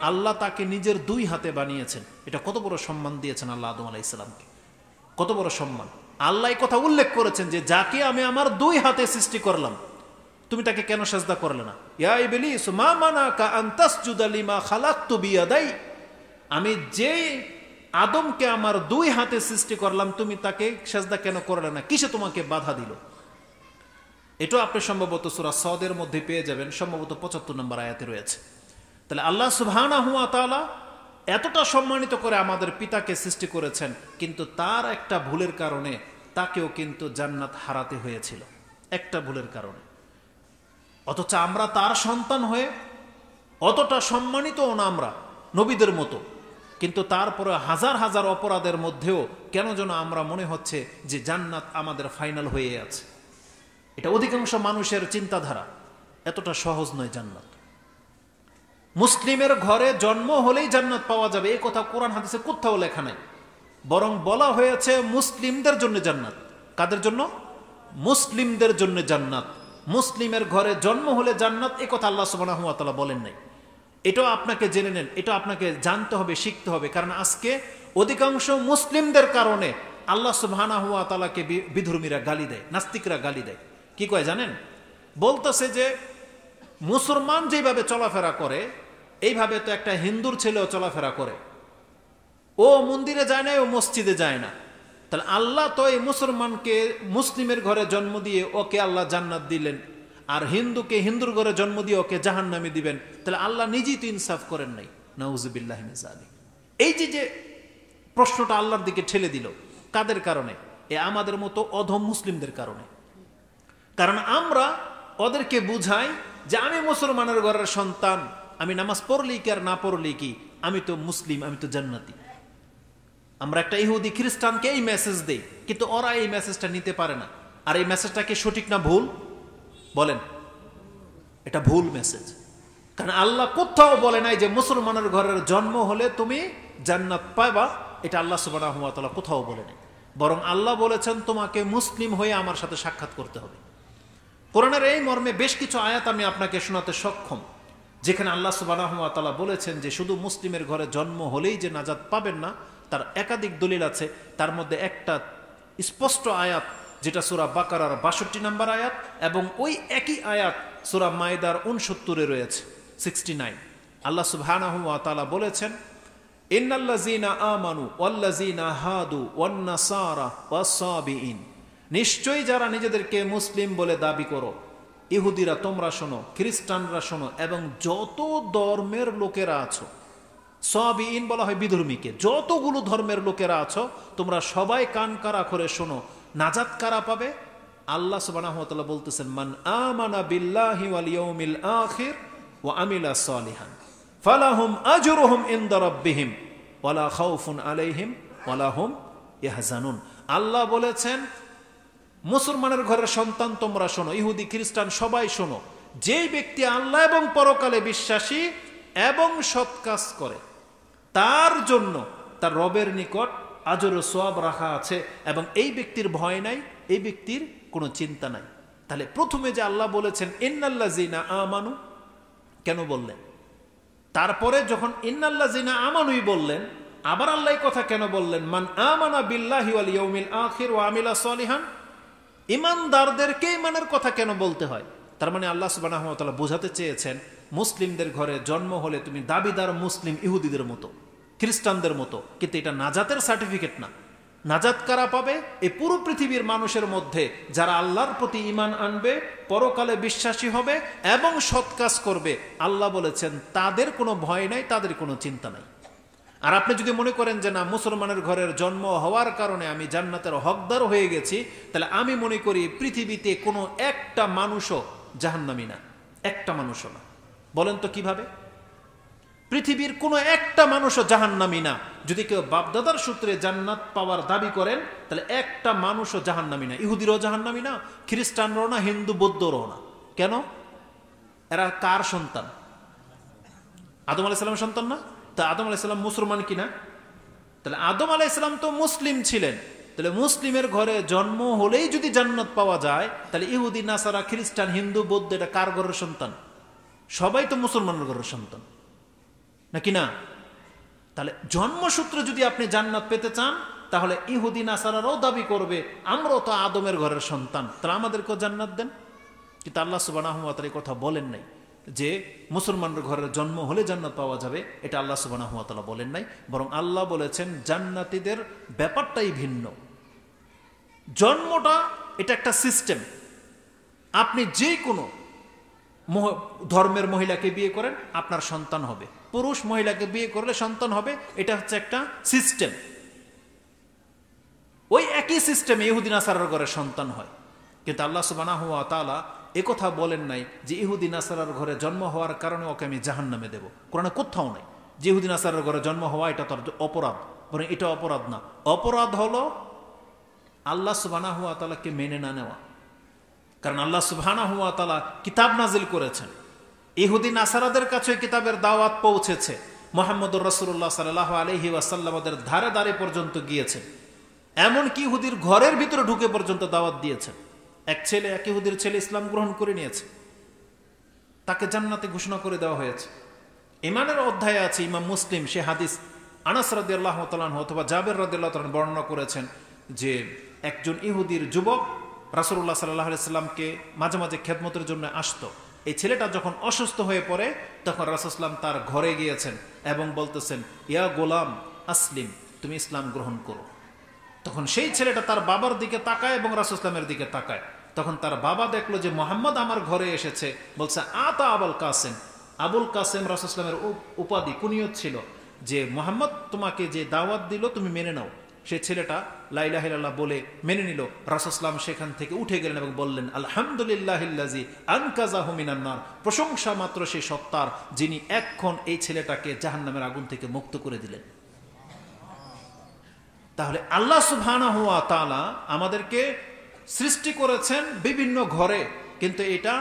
A: আল্লাহ তাকে নিজের দুই হাতে বানিয়েছেন। এটা কত বড় সম্মান দিয়েছেন আল্লাহ আদম আলাইহিস সালামকে, কত বড় সম্মান। আল্লাহ এই কথা উল্লেখ করেছেন যে যাকে আমি আমার দুই হাতে সৃষ্টি করলাম, তুমি তাকে কেন সাজদা করলে না? ইয়া ইবলিস মা মানাকা আন তাসজুদা লিমা খালাকতু বিয়াদাই, আমি যে আদমকে আমার দুই হাতে সৃষ্টি করলাম, তুমি তাকে সাজদা কেন করলে না? কিসে তোমাকে বাধা দিল? এটা আপনি সম্ভবত সূরা সদের মধ্যে পেয়ে যাবেন, সম্ভবত ৭৫ নম্বর আয়াতে রয়েছে। তাহলে আল্লাহ সুবহানাহু ওয়া তাআলা এতটা সম্মানিত করে আমাদের পিতাকে সৃষ্টি করেছেন, কিন্তু তার একটা ভুলের কারণে তাকেও কিন্তু জান্নাত হারাতে হয়েছিল, একটা ভুলের কারণে। অথচ আমরা তার সন্তান হয়ে অতটা সম্মানিতও না আমরা নবীদের মতো, কিন্তু তারপরে হাজার হাজার অপরাধের মধ্যেও কেন যেন আমরা মনে হচ্ছে যে জান্নাত আমাদের ফাইনাল হয়ে আছে। এটা অধিকাংশ মানুষের চিন্তাধারা। এতটা সহজ নয় জান্নাত। মুসলিমের ঘরে জন্ম হলেই জান্নাত পাওয়া যাবে এই কথা কোরআন হাদিসে কোথাও লেখা নাই। বরং বলা হয়েছে মুসলিমদের জন্য জান্নাত। কাদের জন্য? মুসলিমদের জন্য জান্নাত। মুসলিমের ঘরে জন্ম হলে জান্নাত, এ কথা আল্লাহ সুবহানাহু ওয়া তাআলা বলেন নাই। এটাও আপনাকে জেনে নেন, এটা আপনাকে জানতে হবে, শিখতে হবে। কারণ আজকে অধিকাংশ মুসলিমদের কারণে আল্লাহ সুবহানাহু ওয়া তাআলাকে বিধর্মীরা গালি দেয়, নাস্তিকরা গালি দেয়। কি কয় জানেন? বলতেছে যে মুসলমান যেভাবে চলাফেরা করে এইভাবে তো একটা হিন্দুর ছেলেও চলাফেরা করে, ও মন্দিরে যায় না, ও মসজিদে যায় না, তাহলে আল্লাহ তো এই মুসলমানকে মুসলিমের ঘরে জন্ম দিয়ে ওকে আল্লাহ জান্নাত দিলেন, আর হিন্দুকে হিন্দুর ঘরে জন্ম দিয়ে ওকে জাহান্নামে দিবেন, তাহলে আল্লাহ নিজেই তো ইনসাফ করেন নাই। নাউজুবিল্লাহি মিন যালিক। এই যে প্রশ্নটা আল্লাহর দিকে ঠেলে দিল, কাদের কারণে? এ আমাদের মতো অধম মুসলিমদের কারণে। কারণ আমরা ওদেরকে বুঝাই যে আমি মুসলমানের ঘরের সন্তান, আমি নামাজ পড়লেই কি আর না পড়লেই কি, আমি তো মুসলিম, আমি তো জান্নাতি। আমরা একটা ইহুদি খ্রিস্টানকে এই মেসেজ দেই, কিন্তু ওরা এই মেসেজটা নিতে পারে না। আর এই মেসেজটা কি সঠিক না ভুল? বলেন, এটা ভুল মেসেজ। কারণ আল্লাহ কোথাও বলে নাই যে মুসলমানের ঘরের জন্ম হলে তুমি জান্নাত পাবা, এটা আল্লাহ সুবহানাহু ওয়া তাআলা কোথাও বলে নাই। বরং আল্লাহ বলেছেন তোমাকে মুসলিম হয়ে আমার সাথে সাক্ষাৎ করতে হবে। কোরআনের এই মর্মে বেশ কিছু আয়াত আমি আপনাকে শোনাতে সক্ষম, যেখানে আল্লাহ সুবহানাহু ওয়া তাআলা বলেছেন যে শুধু মুসলিমের ঘরে জন্ম হলেই যে নাজাত পাবেন না, তার একাধিক দলিল আছে। তার মধ্যে একটা স্পষ্ট আয়াত যেটা সূরা বাকারার ৬২ নম্বর আয়াত, এবং ওই একই আয়াত সূরা মাইদার ৬৯ রয়েছে, 69। আল্লাহ সুবহানাহু ওয়া তাআলা বলেছেন, ইন্নাল্লাযীনা আমানু ওয়াল্লাযীনা হাদু ওয়ান-নাসারা ওয়াস-সাবিঈন, নিশ্চয়ই যারা নিজেদেরকে মুসলিম বলে দাবি করো, ইহুদিরা তোমরা শোনো, খ্রিস্টানরা শোনো, এবং যত ধর্মের লোকেরা আছো, সাবিঈন বলা হয় বিধর্মীকে, যতগুলো ধর্মের লোকেরা আছো তোমরা সবাই কান কারা করে শোনো। নাজাত কারা পাবে? আল্লাহ সুবহানাহু ওয়া তাআলা বলতেছেন, মান আমানা বিল্লাহি ওয়াল ইয়াউমিল আখির ওয়া আমিলা সালিহান ফালাহুম আজরুহুম ইনদা রাব্বিহিম ওয়ালা খাউফুন আলাইহিম ওয়ালা হুম ইয়াহজানুন। আল্লাহ বলেছেন, মুসলমানের ঘরের সন্তান তোমরা শোনো, ইহুদি খ্রিস্টান সবাই শোনো, যেই ব্যক্তি আল্লাহ এবং পরকালে বিশ্বাসী এবং সৎ কাজ করে তার জন্য তার রবের নিকট আজর ও সওয়াব রাখা আছে, এবং এই ব্যক্তির ভয় নাই, এই ব্যক্তির কোনো চিন্তা নাই। তাহলে প্রথমে যে আল্লাহ বলেছেন ইন্নাল্লাযীনা আমানু, কেন বললেন? তারপরে যখন ইন্নাল্লাযীনা আমানুই বললেন, আবার আল্লাহ কথা কেন বললেন? মান আমানা বিল্লাহি ওয়াল ইয়াউমিল আখির ওয়া আমিলা সালিহান, ইমানদারদেরকে ইমানের কথা কেন বলতে হয়? তার মানে আল্লাহ সুবহানাহু ওয়া তাআলা বোঝাতে চেয়েছেন, মুসলিমদের ঘরে জন্ম হলে তুমি দাবিদার মুসলিম ইহুদিদের মতো, খ্রিস্টানদের মতো, কিন্তু এটা নাজাতের সার্টিফিকেট না। নাজাত কারা পাবে? এই পুরো পৃথিবীর মানুষের মধ্যে যারা আল্লাহর প্রতি ঈমান আনবে, পরকালে বিশ্বাসী হবে এবং সৎ কাজ করবে, আল্লাহ বলেছেন তাদের কোনো ভয় নাই, তাদের কোনো চিন্তা নাই। আর আপনি যদি মনে করেন যে না, মুসলমানের ঘরের জন্ম হওয়ার কারণে আমি জান্নাতের হকদার হয়ে গেছি, তাহলে আমি মনে করি পৃথিবীতে কোনো একটা মানুষও জাহান্নামী না, একটা মানুষও না। বলেন তো কিভাবে? পৃথিবীর কোনো একটা মানুষও জাহান্নামী না। যদি কেউ বাপদাদার সূত্রে জান্নাত পাওয়ার দাবি করেন, তাহলে একটা মানুষও জাহান্নামী না। ইহুদিরাও জাহান্নামী না, খ্রিস্টানরাও না, হিন্দু বৌদ্ধরাও না। কেন? এরা কার সন্তান? আদম আলাইহিস সালামের সন্তান না? তা আদম আলাইহিস সালাম মুসলমান কিনা? তাহলে আদম আলাইহিস সালাম তো মুসলিম ছিলেন। তাহলে মুসলিমের ঘরে জন্ম হলেই যদি জান্নাত পাওয়া যায়, তাহলে ইহুদি, নাসারা, খ্রিস্টান, হিন্দু, বৌদ্ধ এটা কার ঘরের সন্তান? সবাই তো মুসলমানের ঘরের সন্তান, নাকি না? তাহলে জন্মসূত্রে যদি আপনি জান্নাত পেতে চান, তাহলে ইহুদি নাসারারাও দাবি করবে আমরাও তো আদমের ঘরের সন্তান, তাহলে আমাদেরকেও জান্নাত দেন। কিন্তু আল্লাহ সুবহানাহু ওয়া তাআলা কথা বলেন নাই যে মুসলমানের ঘরের জন্ম হলে জান্নাত পাওয়া যাবে, এটা আল্লাহ সুবহানাহু ওয়া তাআলা বলেন নাই। বরং আল্লাহ বলেছেন জান্নাতীদের ব্যাপারটাই ভিন্ন। জন্মটা এটা একটা সিস্টেম। আপনি যে কোনো ধর্মের মহিলাকে বিয়ে করেন, আপনার সন্তান হবে। পুরুষ মহিলাকে বিয়ে করলে সন্তান হবে। এটা হচ্ছে একটা সিস্টেম। ওই একই সিস্টেমে ইহুদি নাসারার ঘরে সন্তান হয়। কিন্তু আল্লাহ সুবহানাহু ওয়া তাআলা একথা বলেন নাই যে ইহুদি নাসারার ঘরে জন্ম হওয়ার কারণে ওকে আমি জাহান্নামে দেব। কোরআনে কোথাও নাই যে ইহুদি নাসারার ঘরে জন্ম হওয়া এটা তার অপরাধ। বরং এটা অপরাধ না, অপরাধ হলো আল্লাহ সুবহানাহু ওয়া তাআলাকে মেনে না নেওয়া। কারণ আল্লাহ সুবহানাহু ওয়া তাআলা কিতাব নাজিল করেছেন, ইহুদি নাসারাদের কাছে কিতাবের দাওয়াত পৌঁছেছে, মুহাম্মদুর রাসূলুল্লাহ সাল্লাল্লাহু আলাইহি ওয়াসাল্লামের ধারে ধারে পর্যন্ত গিয়েছে। এমনকি ইহুদির ঘরের ভিতরে ঢুকে পর্যন্ত দাওয়াত দিয়েছেন। এক ইহুদির ছেলে ইসলাম গ্রহণ করে নিয়েছে, তাকে জান্নাতে ঘোষণা করে দেওয়া হয়েছে। ঈমানের অধ্যায়ে আছে, ইমাম মুসলিম সে হাদিস আনাস রাদিয়াল্লাহু তাআলা আনহু অথবা জাবের রাদিয়াল্লাহু তাআলা বর্ণনা করেছেন যে একজন ইহুদির যুবক রাসূলুল্লাহ সাল্লাল্লাহু আলাইহি সাল্লামকে মাঝে মাঝে খেদমতের জন্য আসতো। এই ছেলেটা যখন অসুস্থ হয়ে পড়ে, তখন রাসূল সাল্লাল্লাহু আলাইহি সাল্লাম তার ঘরে গিয়েছেন এবং বলতেছেন, ইয়া গোলাম আসলিম, তুমি ইসলাম গ্রহণ করো। তখন সেই ছেলেটা তার বাবার দিকে তাকায় এবং রাসূল সাল্লাল্লাহু আলাইহি সাল্লামের দিকে তাকায়। তখন তার বাবা দেখলো যে মুহাম্মদ আমার ঘরে এসেছে, বলছে আতা আবুল কাসেম। আবুল কাসেম রাসূল সাল্লাল্লাহু আলাইহি সাল্লামের উপাধি, কুনিয়ত ছিল, যে মুহাম্মদ তোমাকে যে দাওয়াত দিল তুমি মেনে নাও। সেই ছেলেটা লা ইলাহা ইল্লাল্লাহ বলে মেনে নিল। রাসূল সাল্লাল্লাহু আলাইহি সাল্লাম সেখান থেকে উঠে গেলেন এবং বললেন, আলহামদুলিল্লাহিল্লাযী আনকাযাহু মিনান নার, প্রশংসা মাত্র সেই সত্তার যিনি এক্ষণ এই ছেলেটাকে জাহান্নামের আগুন থেকে মুক্ত করে দিলেন। তাহলে আল্লাহ সুবহানাহু ওয়া তাআলা আমাদেরকে সৃষ্টি করেছেন বিভিন্ন ঘরে, কিন্তু এটা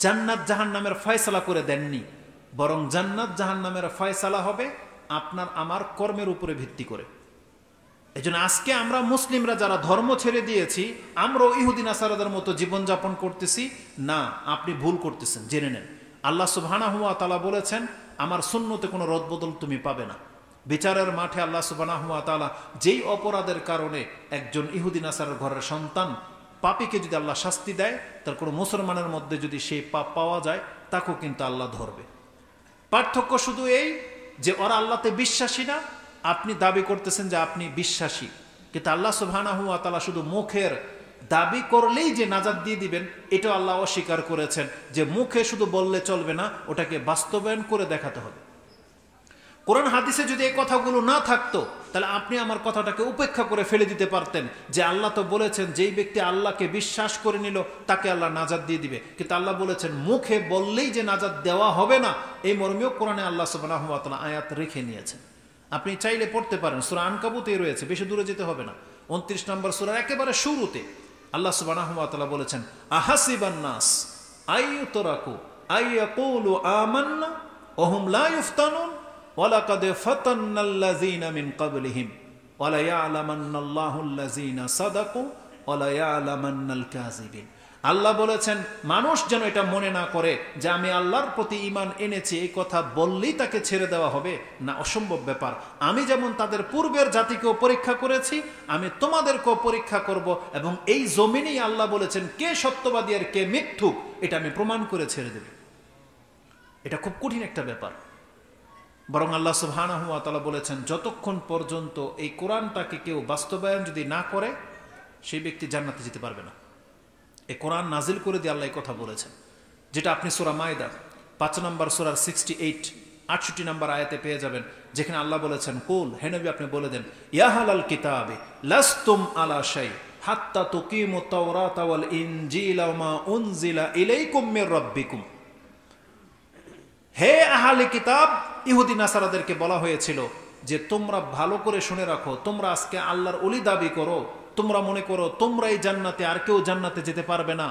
A: জান্নাত জাহান্নামের ফয়সালা করে দেননি। বরং জান্নাত জাহান্নামের ফয়সালা হবে আপনার আমার কর্মের উপরে ভিত্তি করে। এজন্য আজকে আমরা মুসলিমরা যারা ধর্ম ছেড়ে দিয়েছি, আমরাও ইহুদি নাসারাদের মতো জীবনযাপন করতেছি না। আপনি ভুল করতেছেন, জেনে নেন। আল্লাহ সুবহানাহু ওয়া তাআলা বলেছেন, আমার সুন্নতে কোনো রদবদল তুমি পাবে না। বিচারের মাঠে আল্লাহ সুবহানাহু ওয়া তাআলা যেই অপরাধের কারণে একজন ইহুদি নাসারার ঘরের সন্তান পাপীকে যদি আল্লাহ শাস্তি দেয়, তার কোনো মুসলমানের মধ্যে যদি সেই পাপ পাওয়া যায়, তাকেও কিন্তু আল্লাহ ধরবে। পার্থক্য শুধু এই যে ওরা আল্লাহতে বিশ্বাসী না, আপনি দাবি করতেছেন যে আপনি বিশ্বাসী, কিন্তু আল্লাহ সুবহানাহু ওয়া তাআলা শুধু মুখের দাবি করলেই যে নাজাত দিয়ে দিবেন এটা আল্লাহ অস্বীকার করেছেন, যে মুখে শুধু বললে চলবে না, ওটাকে বাস্তবায়ন করে দেখাতে হবে। কোরআন হাদিসে যদি এই কথাগুলো না থাকতো তাহলে আপনি আমার কথাটাকে উপেক্ষা করে ফেলে দিতে পারতেন, যে আল্লাহ তো বলেছেন যেই ব্যক্তি আল্লাহকে বিশ্বাস করে নিল তাকে আল্লাহ নাজাত দিয়ে দিবে, কিন্তু আল্লাহ বলেছেন মুখে বললেই যে নাজাত দেওয়া হবে না, এই মর্মেও কোরআনে আল্লাহ সুবহানাহু ওয়া তাআলা আয়াত রেখে নিয়েছেন। আপনি চাইলে পড়তে পারেন, সূরা আনকাবুতে রয়েছে, বেশি দূরে যেতে হবে না। 29 নম্বর সূরার একেবারে শুরুতে আল্লাহ সুবহানাহু ওয়া তাআলা বলেছেন, আহাসিবান নাস আইয়ুতরাকু আইয়াকুলু আমান্না ওয়া হুম লা ইফতানুন ওয়ালাকাদ ফাতান্নাল্লাযীনা মিন ক্বাবলিহিম ওয়ালা ইয়ালামান্নাল্লাহুল্লাযীনা সাদাকু ওয়ালা ইয়ালামান্নাল কাযিবিন। আল্লাহ বলেছেন মানুষ যেন এটা মনে না করে যে আমি আল্লাহর প্রতি ঈমান এনেছি, এই কথা বললেই তাকে ছেড়ে দেওয়া হবে, না, অসম্ভব ব্যাপার। আমি যেমন তাদের পূর্বের জাতিকেও পরীক্ষা করেছি, আমি তোমাদেরকেও পরীক্ষা করব, এবং এই জমিনেই আল্লাহ বলেছেন কে সত্যবাদী আর কে মিথ্যুক এটা আমি প্রমাণ করে ছেড়ে দেব। এটা খুব কঠিন একটা ব্যাপার। বরং আল্লাহ সুবহানাহু ওয়া তাআলা বলেছেন যতক্ষণ পর্যন্ত এই কোরআনটাকে কেউ বাস্তবায়ন যদি না করে সেই ব্যক্তি জান্নাতে যেতে পারবে না। এই কোরআন নাজিল করে দিয়ে আল্লাহ এই কথা বলেছেন, যেটা আপনি সূরা মায়দা 5 নম্বর সূরার 68 নম্বর আয়াতে পেয়ে যাবেন, যেখানে আল্লাহ বলেছেন কুল, হে নবী আপনি বলে দেন, ইয়া আহলাল কিতাবে লাস্তুম আলা শাই হাত্তা তুকিমুত তাওরাতা ওয়াল ইনজিলা ওয়া মা উনজিলা ইলাইকুম মির রাব্বিকুম। হে আহলে কিতাব, ইহুদি নাসারাদেরকে বলা হয়েছিল যে তোমরা ভালো করে শুনে রাখো, তোমরা আজকে আল্লাহর ওলি দাবি করো, তোমরা মনে করো তোমরাই জান্নাতে, আর কেউ জান্নাতে যেতে পারবে না।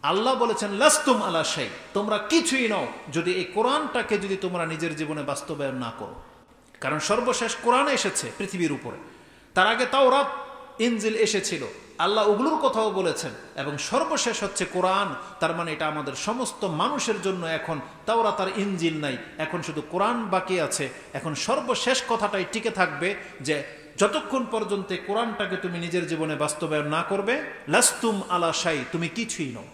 A: আল্লাহ বলেছেন লাস্তুম আলা শাই, তোমরা কিছুই নও যদি এই কোরআনটাকে যদি তোমরা নিজের জীবনে বাস্তবায়ন না করো। কারণ সর্বশেষ কোরআন এসেছে পৃথিবীর উপরে, তার আগে তাওরাত ইনজিল এসেছিল, আল্লাহ ওগুলোর কথাও বলেছেন, এবং সর্বশেষ হচ্ছে কোরআন। তার মানে এটা আমাদের সমস্ত মানুষের জন্য এখন তাওরাত আর ইনজিল নাই, এখন শুধু কোরআন বাকি আছে। এখন সর্বশেষ কথাটাই টিকে থাকবে যে যতক্ষণ পর্যন্ত কোরআনটাকে তুমি নিজের জীবনে বাস্তবায়ন না করবে, লাস্তুম আলা শাই, তুমি কিছুই নও।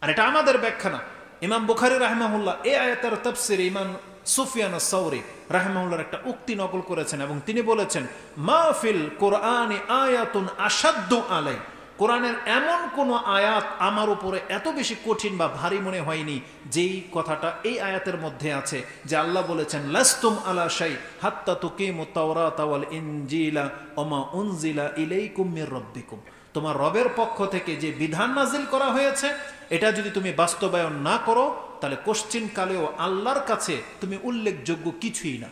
A: আর এটা আমাদের ব্যাখ্যা না, ইমাম বুখারী রাহিমাহুল্লাহ এই আয়াতের তাফসীরে ইমাম সুফিয়ান আস-সাওরী রাহিমাহুল্লাহর একটা উক্তি নকল করেছেন, এবং তিনি বলেছেন মাহফিল কোরআনে আয়াতুন আসাদ্দু আলাই, কোরআনের এমন কোন আয়াত আমার উপরে এত বেশি কঠিন বা ভারী মনে হয়নি যেই কথাটা এই আয়াতের মধ্যে আছে, যে আল্লাহ বলেছেন লাস্তুম আলা শাই হাত্তা তুকিমুত তাওরাতা ওয়াল ইনজিলা ওয়া মা উনজিলা ইলাইকুম মির রাব্বিকুম। তোমার রবের পক্ষ থেকে যে বিধান নাজিল করা হয়েছে এটা যদি তুমি বাস্তবায়ন না করো তাহলে কোশ্চিন কালেও আল্লাহর কাছে তুমি উল্লেখযোগ্য কিছুই না।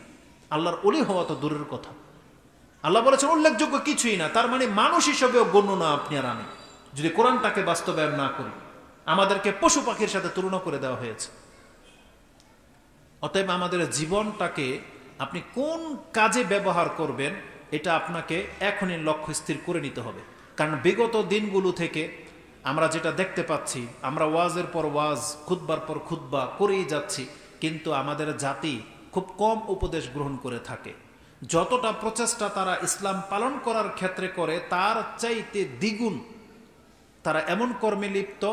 A: আল্লাহর ওলি হওয়া তো দূরের কথা, আল্লাহ বলেছেন উল্লেখযোগ্য কিছুই না, তার মানে মানুষ হিসেবেও গণ্য না আপনি আর আমি, যদি কোরআনটাকে বাস্তবায়ন না করি। আমাদেরকে পশু পাখির সাথে তুলনা করে দেওয়া হয়েছে। অতএব আমাদের জীবনটাকে আপনি কোন কাজে ব্যবহার করবেন এটা আপনাকে এখনই লক্ষ্য স্থির করে নিতে হবে। কারণ বিগত দিনগুলো থেকে আমরা যেটা দেখতে পাচ্ছি, আমরা ওয়াজের পর ওয়াজ, খুতবার পর খুতবা করেই যাচ্ছি, কিন্তু আমাদের জাতি খুব কম উপদেশ গ্রহণ করে থাকে। যতটা প্রচেষ্টা তারা ইসলাম পালন করার ক্ষেত্রে করে তার চাইতে দ্বিগুণ তারা এমন কর্মে লিপ্ত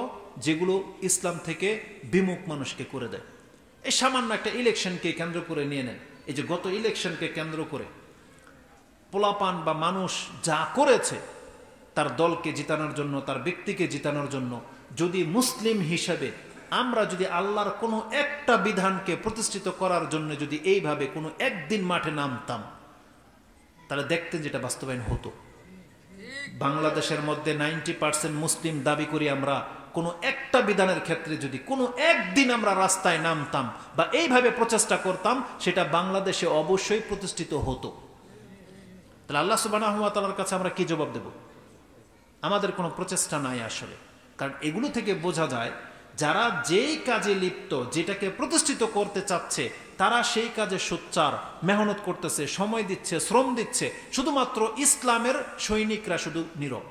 A: যেগুলো ইসলাম থেকে বিমুখ মানুষকে করে দেয়। এই সামান্য একটা ইলেকশনকে কেন্দ্র করে নিয়ে নেন, এই যে গত ইলেকশনকে কেন্দ্র করে পোলাপান বা মানুষ যা করেছে তার দলকে জিতানোর জন্য, তার ব্যক্তিকে জিতানোর জন্য, যদি মুসলিম হিসেবে আমরা যদি আল্লাহর কোনো একটা বিধানকে প্রতিষ্ঠিত করার জন্য যদি এইভাবে কোনো একদিন মাঠে নামতাম তাহলে দেখতেন যেটা বাস্তবায়ন হতো। বাংলাদেশের মধ্যে 90% মুসলিম দাবি করি আমরা, কোনো একটা বিধানের ক্ষেত্রে যদি কোনো একদিন আমরা রাস্তায় নামতাম বা এইভাবে প্রচেষ্টা করতাম সেটা বাংলাদেশে অবশ্যই প্রতিষ্ঠিত হতো। তাহলে আল্লাহ সুবহানাহু ওয়া তাআলার কাছে আমরা কি জবাব দেব? আমাদের কোনো প্রচেষ্টা নাই আসলে। কারণ এগুলো থেকে বোঝা যায় যারা যেই কাজে লিপ্ত, যেটাকে প্রতিষ্ঠিত করতে চাচ্ছে, তারা সেই কাজে সোচ্চার মেহনত করতেছে, সময় দিচ্ছে, শ্রম দিচ্ছে। শুধুমাত্র ইসলামের সৈনিকরা শুধু নীরব,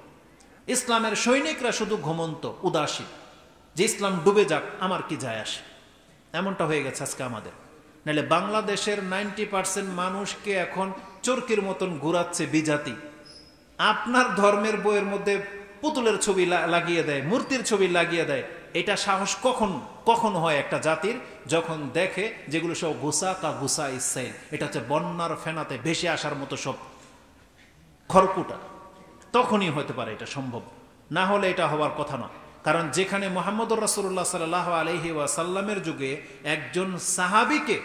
A: ইসলামের সৈনিকরা শুধু ঘুমন্ত উদাসীন, যে ইসলাম ডুবে যাক আমার কি যায় আসে, এমনটা হয়ে গেছে আজকে আমাদের। নাহলে বাংলাদেশের 90% মানুষকে এখন চরকির মতন ঘুরাচ্ছে বিজাতি। আপনার ধর্মের বইয়ের মধ্যে পুতুলের ছবি লাগিয়ে দেয়, মূর্তির ছবি লাগিয়ে দেয়, এটা সাহস কখন কখন হয় একটা জাতির, যখন দেখে যেগুলো সব গুসা কা গুসা ইসাইল, এটা হচ্ছে বন্যার ফেনাতে ভেসে আসার মতো সব খড়কুটা, তখনই হতে পারে এটা সম্ভব, না হলে এটা হওয়ার কথা না। কারণ যেখানে মুহাম্মদুর রাসূলুল্লাহ সাল্লাল্লাহু আলাইহি ওয়াসাল্লামের যুগে একজন সাহাবীকে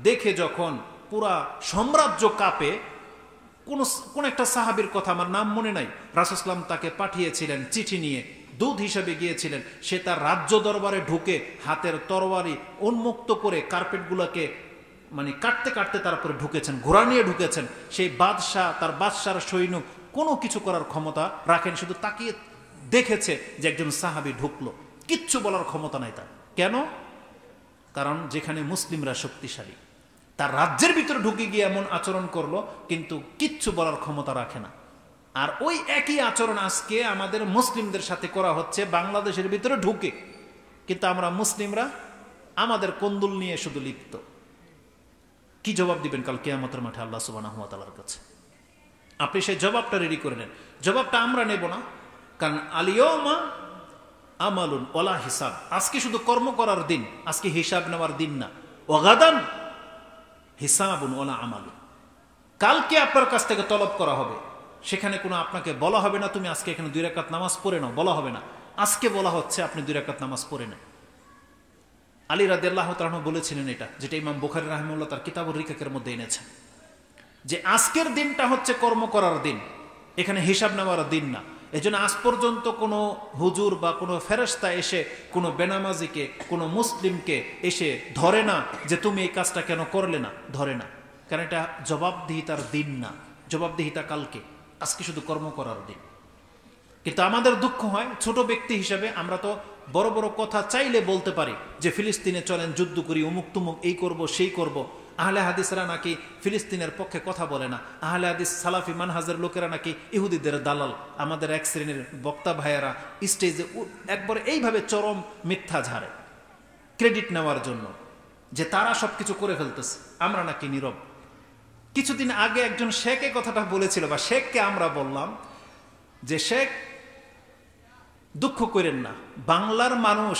A: দেখে যখন পুরা সাম্রাজ্য কাঁপে, কোন একটা সাহাবীর কথা আমার নাম মনে নাই, রাসূল সাল্লাম তাকে পাঠিয়েছিলেন চিঠি নিয়ে, দূত হিসেবে গিয়েছিলেন, সে তার রাজ্য দরবারে ঢুকে হাতের তরবারি উন্মুক্ত করে কার্পেটগুলোকে মানে কাটতে কাটতে তারপরে ঢুকেছেন, ঘোড়া নিয়ে ঢুকেছেন। সেই বাদশাহ তার বাদশার সৈন্য কোনো কিছু করার ক্ষমতা রাখেন, শুধু তাকিয়ে দেখেছে যে একজন সাহাবী ঢুকলো, কিচ্ছু বলার ক্ষমতা নাই তার। কেন? কারণ যেখানে মুসলিমরা শক্তিশালী, তার রাজ্যের ভিতরে ঢুকে গিয়ে এমন আচরণ করলো, কিন্তু কিচ্ছু বলার ক্ষমতা রাখে না। আর ওই একই আচরণ আজকে আমাদের মুসলিমদের সাথে করা হচ্ছে বাংলাদেশের ভিতরে ঢুকে, কিন্তু আমরা মুসলিমরা আমাদের কন্দুল নিয়ে শুধু লিপ্ত। কি জবাব দিবেন কাল কিয়ামতের মাঠে আল্লাহ সুবহানাহু ওয়া তাআলার কাছে? আপনি সেই জবাবটা রেডি করে নেন। জবাবটা আমরা নেব না, কারণ আলিয়মা আমালুন ওয়ালা হিসাব, আজকে শুধু কর্ম করার দিন, আজকে হিসাব নেওয়ার দিন না। ওয়াগাদান হিসাবুন ওয়ালা আমালুন, কালকে আপনার কাছ থেকে তলব করা হবে, সেখানে কোনো আপনাকে বলা হবে না তুমি আজকে এখানে 2 রাকাত নামাজ পড়ে নাও, বলা হবে না। আজকে বলা হচ্ছে আপনি 2 রাকাত নামাজ পড়ে নেন। আলী রাদিয়াল্লাহু তাআলা বলেছিলেন এটা, যেটা ইমাম বুখারী রাহিমাহুল্লাহ তার কিতাবুর রিকাকের মধ্যে এনেছেন, যে আজকের দিনটা হচ্ছে কর্ম করার দিন, এখানে হিসাব নেওয়ার দিন না। এজন্য আজ পর্যন্ত কোনো হুজুর বা কোনো ফেরেশতা এসে কোনো বেনামাজিকে, কোনো মুসলিমকে এসে ধরে না যে তুমি এই কাজটা কেন করলে না, ধরে না। কারণ এটা জবাবদিহিতার দিন না, জবাবদিহিতা কালকে, আজকে শুধু কর্ম করার দিন। কিন্তু আমাদের দুঃখ হয় ছোট ব্যক্তি হিসেবে আমরা তো বড় বড় কথা চাইলে বলতে পারি যে ফিলিস্তিনে চলেন যুদ্ধ করি, অমুক তুমুক, এই করব সেই করব। আহলে হাদিসরা নাকি ফিলিস্তিনের পক্ষে কথা বলে না, আহলে হাদিস সালাফি মানহাজের লোকেরা নাকি ইহুদিদের দালাল। আমাদের এক শ্রেণীর বক্তা ভাইয়েরা স্টেজে একবারে এইভাবে চরম মিথ্যা ঝাড়ে ক্রেডিট নেওয়ার জন্য, যে তারা সবকিছু করে ফেলতেছে, আমরা নাকি নীরব। কিছুদিন আগে একজন শেখ এই কথাটা বলেছিল, বা শেখকে আমরা বললাম যে শেখ দুঃখ করেন না, বাংলার মানুষ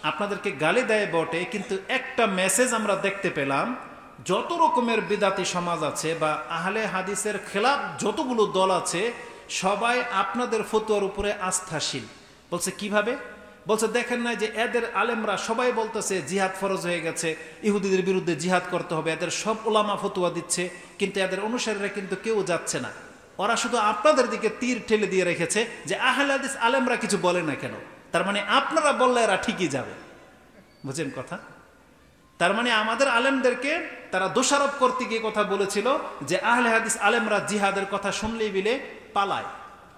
A: আপনাদেরকে গালি দেয় বটে, কিন্তু একটা মেসেজ আমরা দেখতে পেলাম, যত রকমের বিদাতি সমাজ আছে বা আহলে হাদিসের খেলাফ যতগুলো দল আছে সবাই আপনাদের ফতোয়ার উপরে আস্থাশীল। বলছে কিভাবে? বলছে দেখেন না যে এদের আলেমরা সবাই বলতেছে জিহাদ ফরজ হয়ে গেছে, ইহুদিদের বিরুদ্ধে জিহাদ করতে হবে, এদের সব ওলামা ফতোয়া দিচ্ছে, কিন্তু এদের অনুসারীরা কিন্তু কেউ যাচ্ছে না। ওরা শুধু আপনাদের দিকে তীর ঠেলে দিয়ে রেখেছে যে আহলে হাদিস আলেমরা কিছু বলে না কেন, তার মানে আপনারা বললে এরা ঠিকই যাবে। বুঝেন কথা? তার মানে আমাদের আলেমদেরকে তারা দোষারোপ করতে গিয়ে কথা বলেছিল যে আহলে হাদিস আলেমরা জিহাদের কথা শুনলেই বিলে পালায়,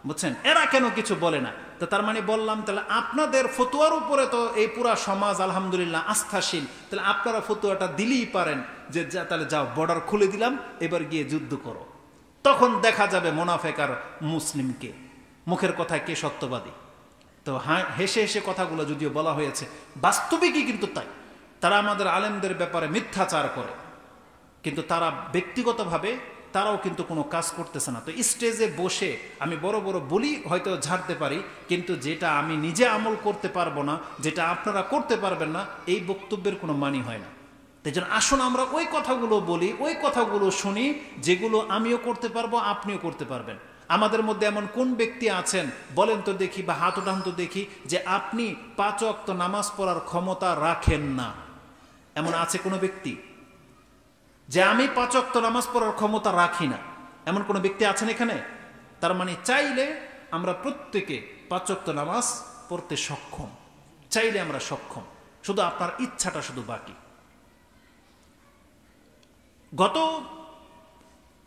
A: বুঝছেন, এরা কেন কিছু বলে না। তো তার মানে বললাম তাহলে আপনাদের ফতোয়ার উপরে তো এই পুরা সমাজ আলহামদুলিল্লাহ আস্থাশীল, তাহলে আপনারা ফতোয়াটা দিলেই পারেন যে তাহলে যাও বর্ডার খুলে দিলাম, এবার গিয়ে যুদ্ধ করো। তখন দেখা যাবে মোনাফেক আর মুসলিমকে, মুখের কথায় কে সত্যবাদী। তো হেসে হেসে কথাগুলো যদিও বলা হয়েছে, বাস্তবিকই কিন্তু তাই। তারা আমাদের আলেমদের ব্যাপারে মিথ্যাচার করে, কিন্তু তারা ব্যক্তিগতভাবে তারাও কিন্তু কোনো কাজ করতেছে না। তো স্টেজে বসে আমি বড় বড় বলি হয়তো ঝাড়তে পারি, কিন্তু যেটা আমি নিজে আমল করতে পারবো না, যেটা আপনারা করতে পারবেন না, এই বক্তব্যের কোনো মানি হয় না। তাই জন্য আসুন আমরা ওই কথাগুলো বলি, ওই কথাগুলো শুনি যেগুলো আমিও করতে পারবো, আপনিও করতে পারবেন। আমাদের মধ্যে এমন কোন ব্যক্তি আছেন বলেন তো দেখি, বা হাত উঠান তো দেখি, যে আপনি 5 ওয়াক্ত নামাজ পড়ার ক্ষমতা রাখেন না? এমন আছে কোনো ব্যক্তি যে আমি 5 ওয়াক্ত নামাজ পড়ার ক্ষমতা রাখি না? এমন কোনো ব্যক্তি আছেন এখানে? তার মানে চাইলে আমরা প্রত্যেকে 5 ওয়াক্ত নামাজ পড়তে সক্ষম, চাইলে আমরা সক্ষম, শুধু আপনার ইচ্ছাটা শুধু বাকি। গত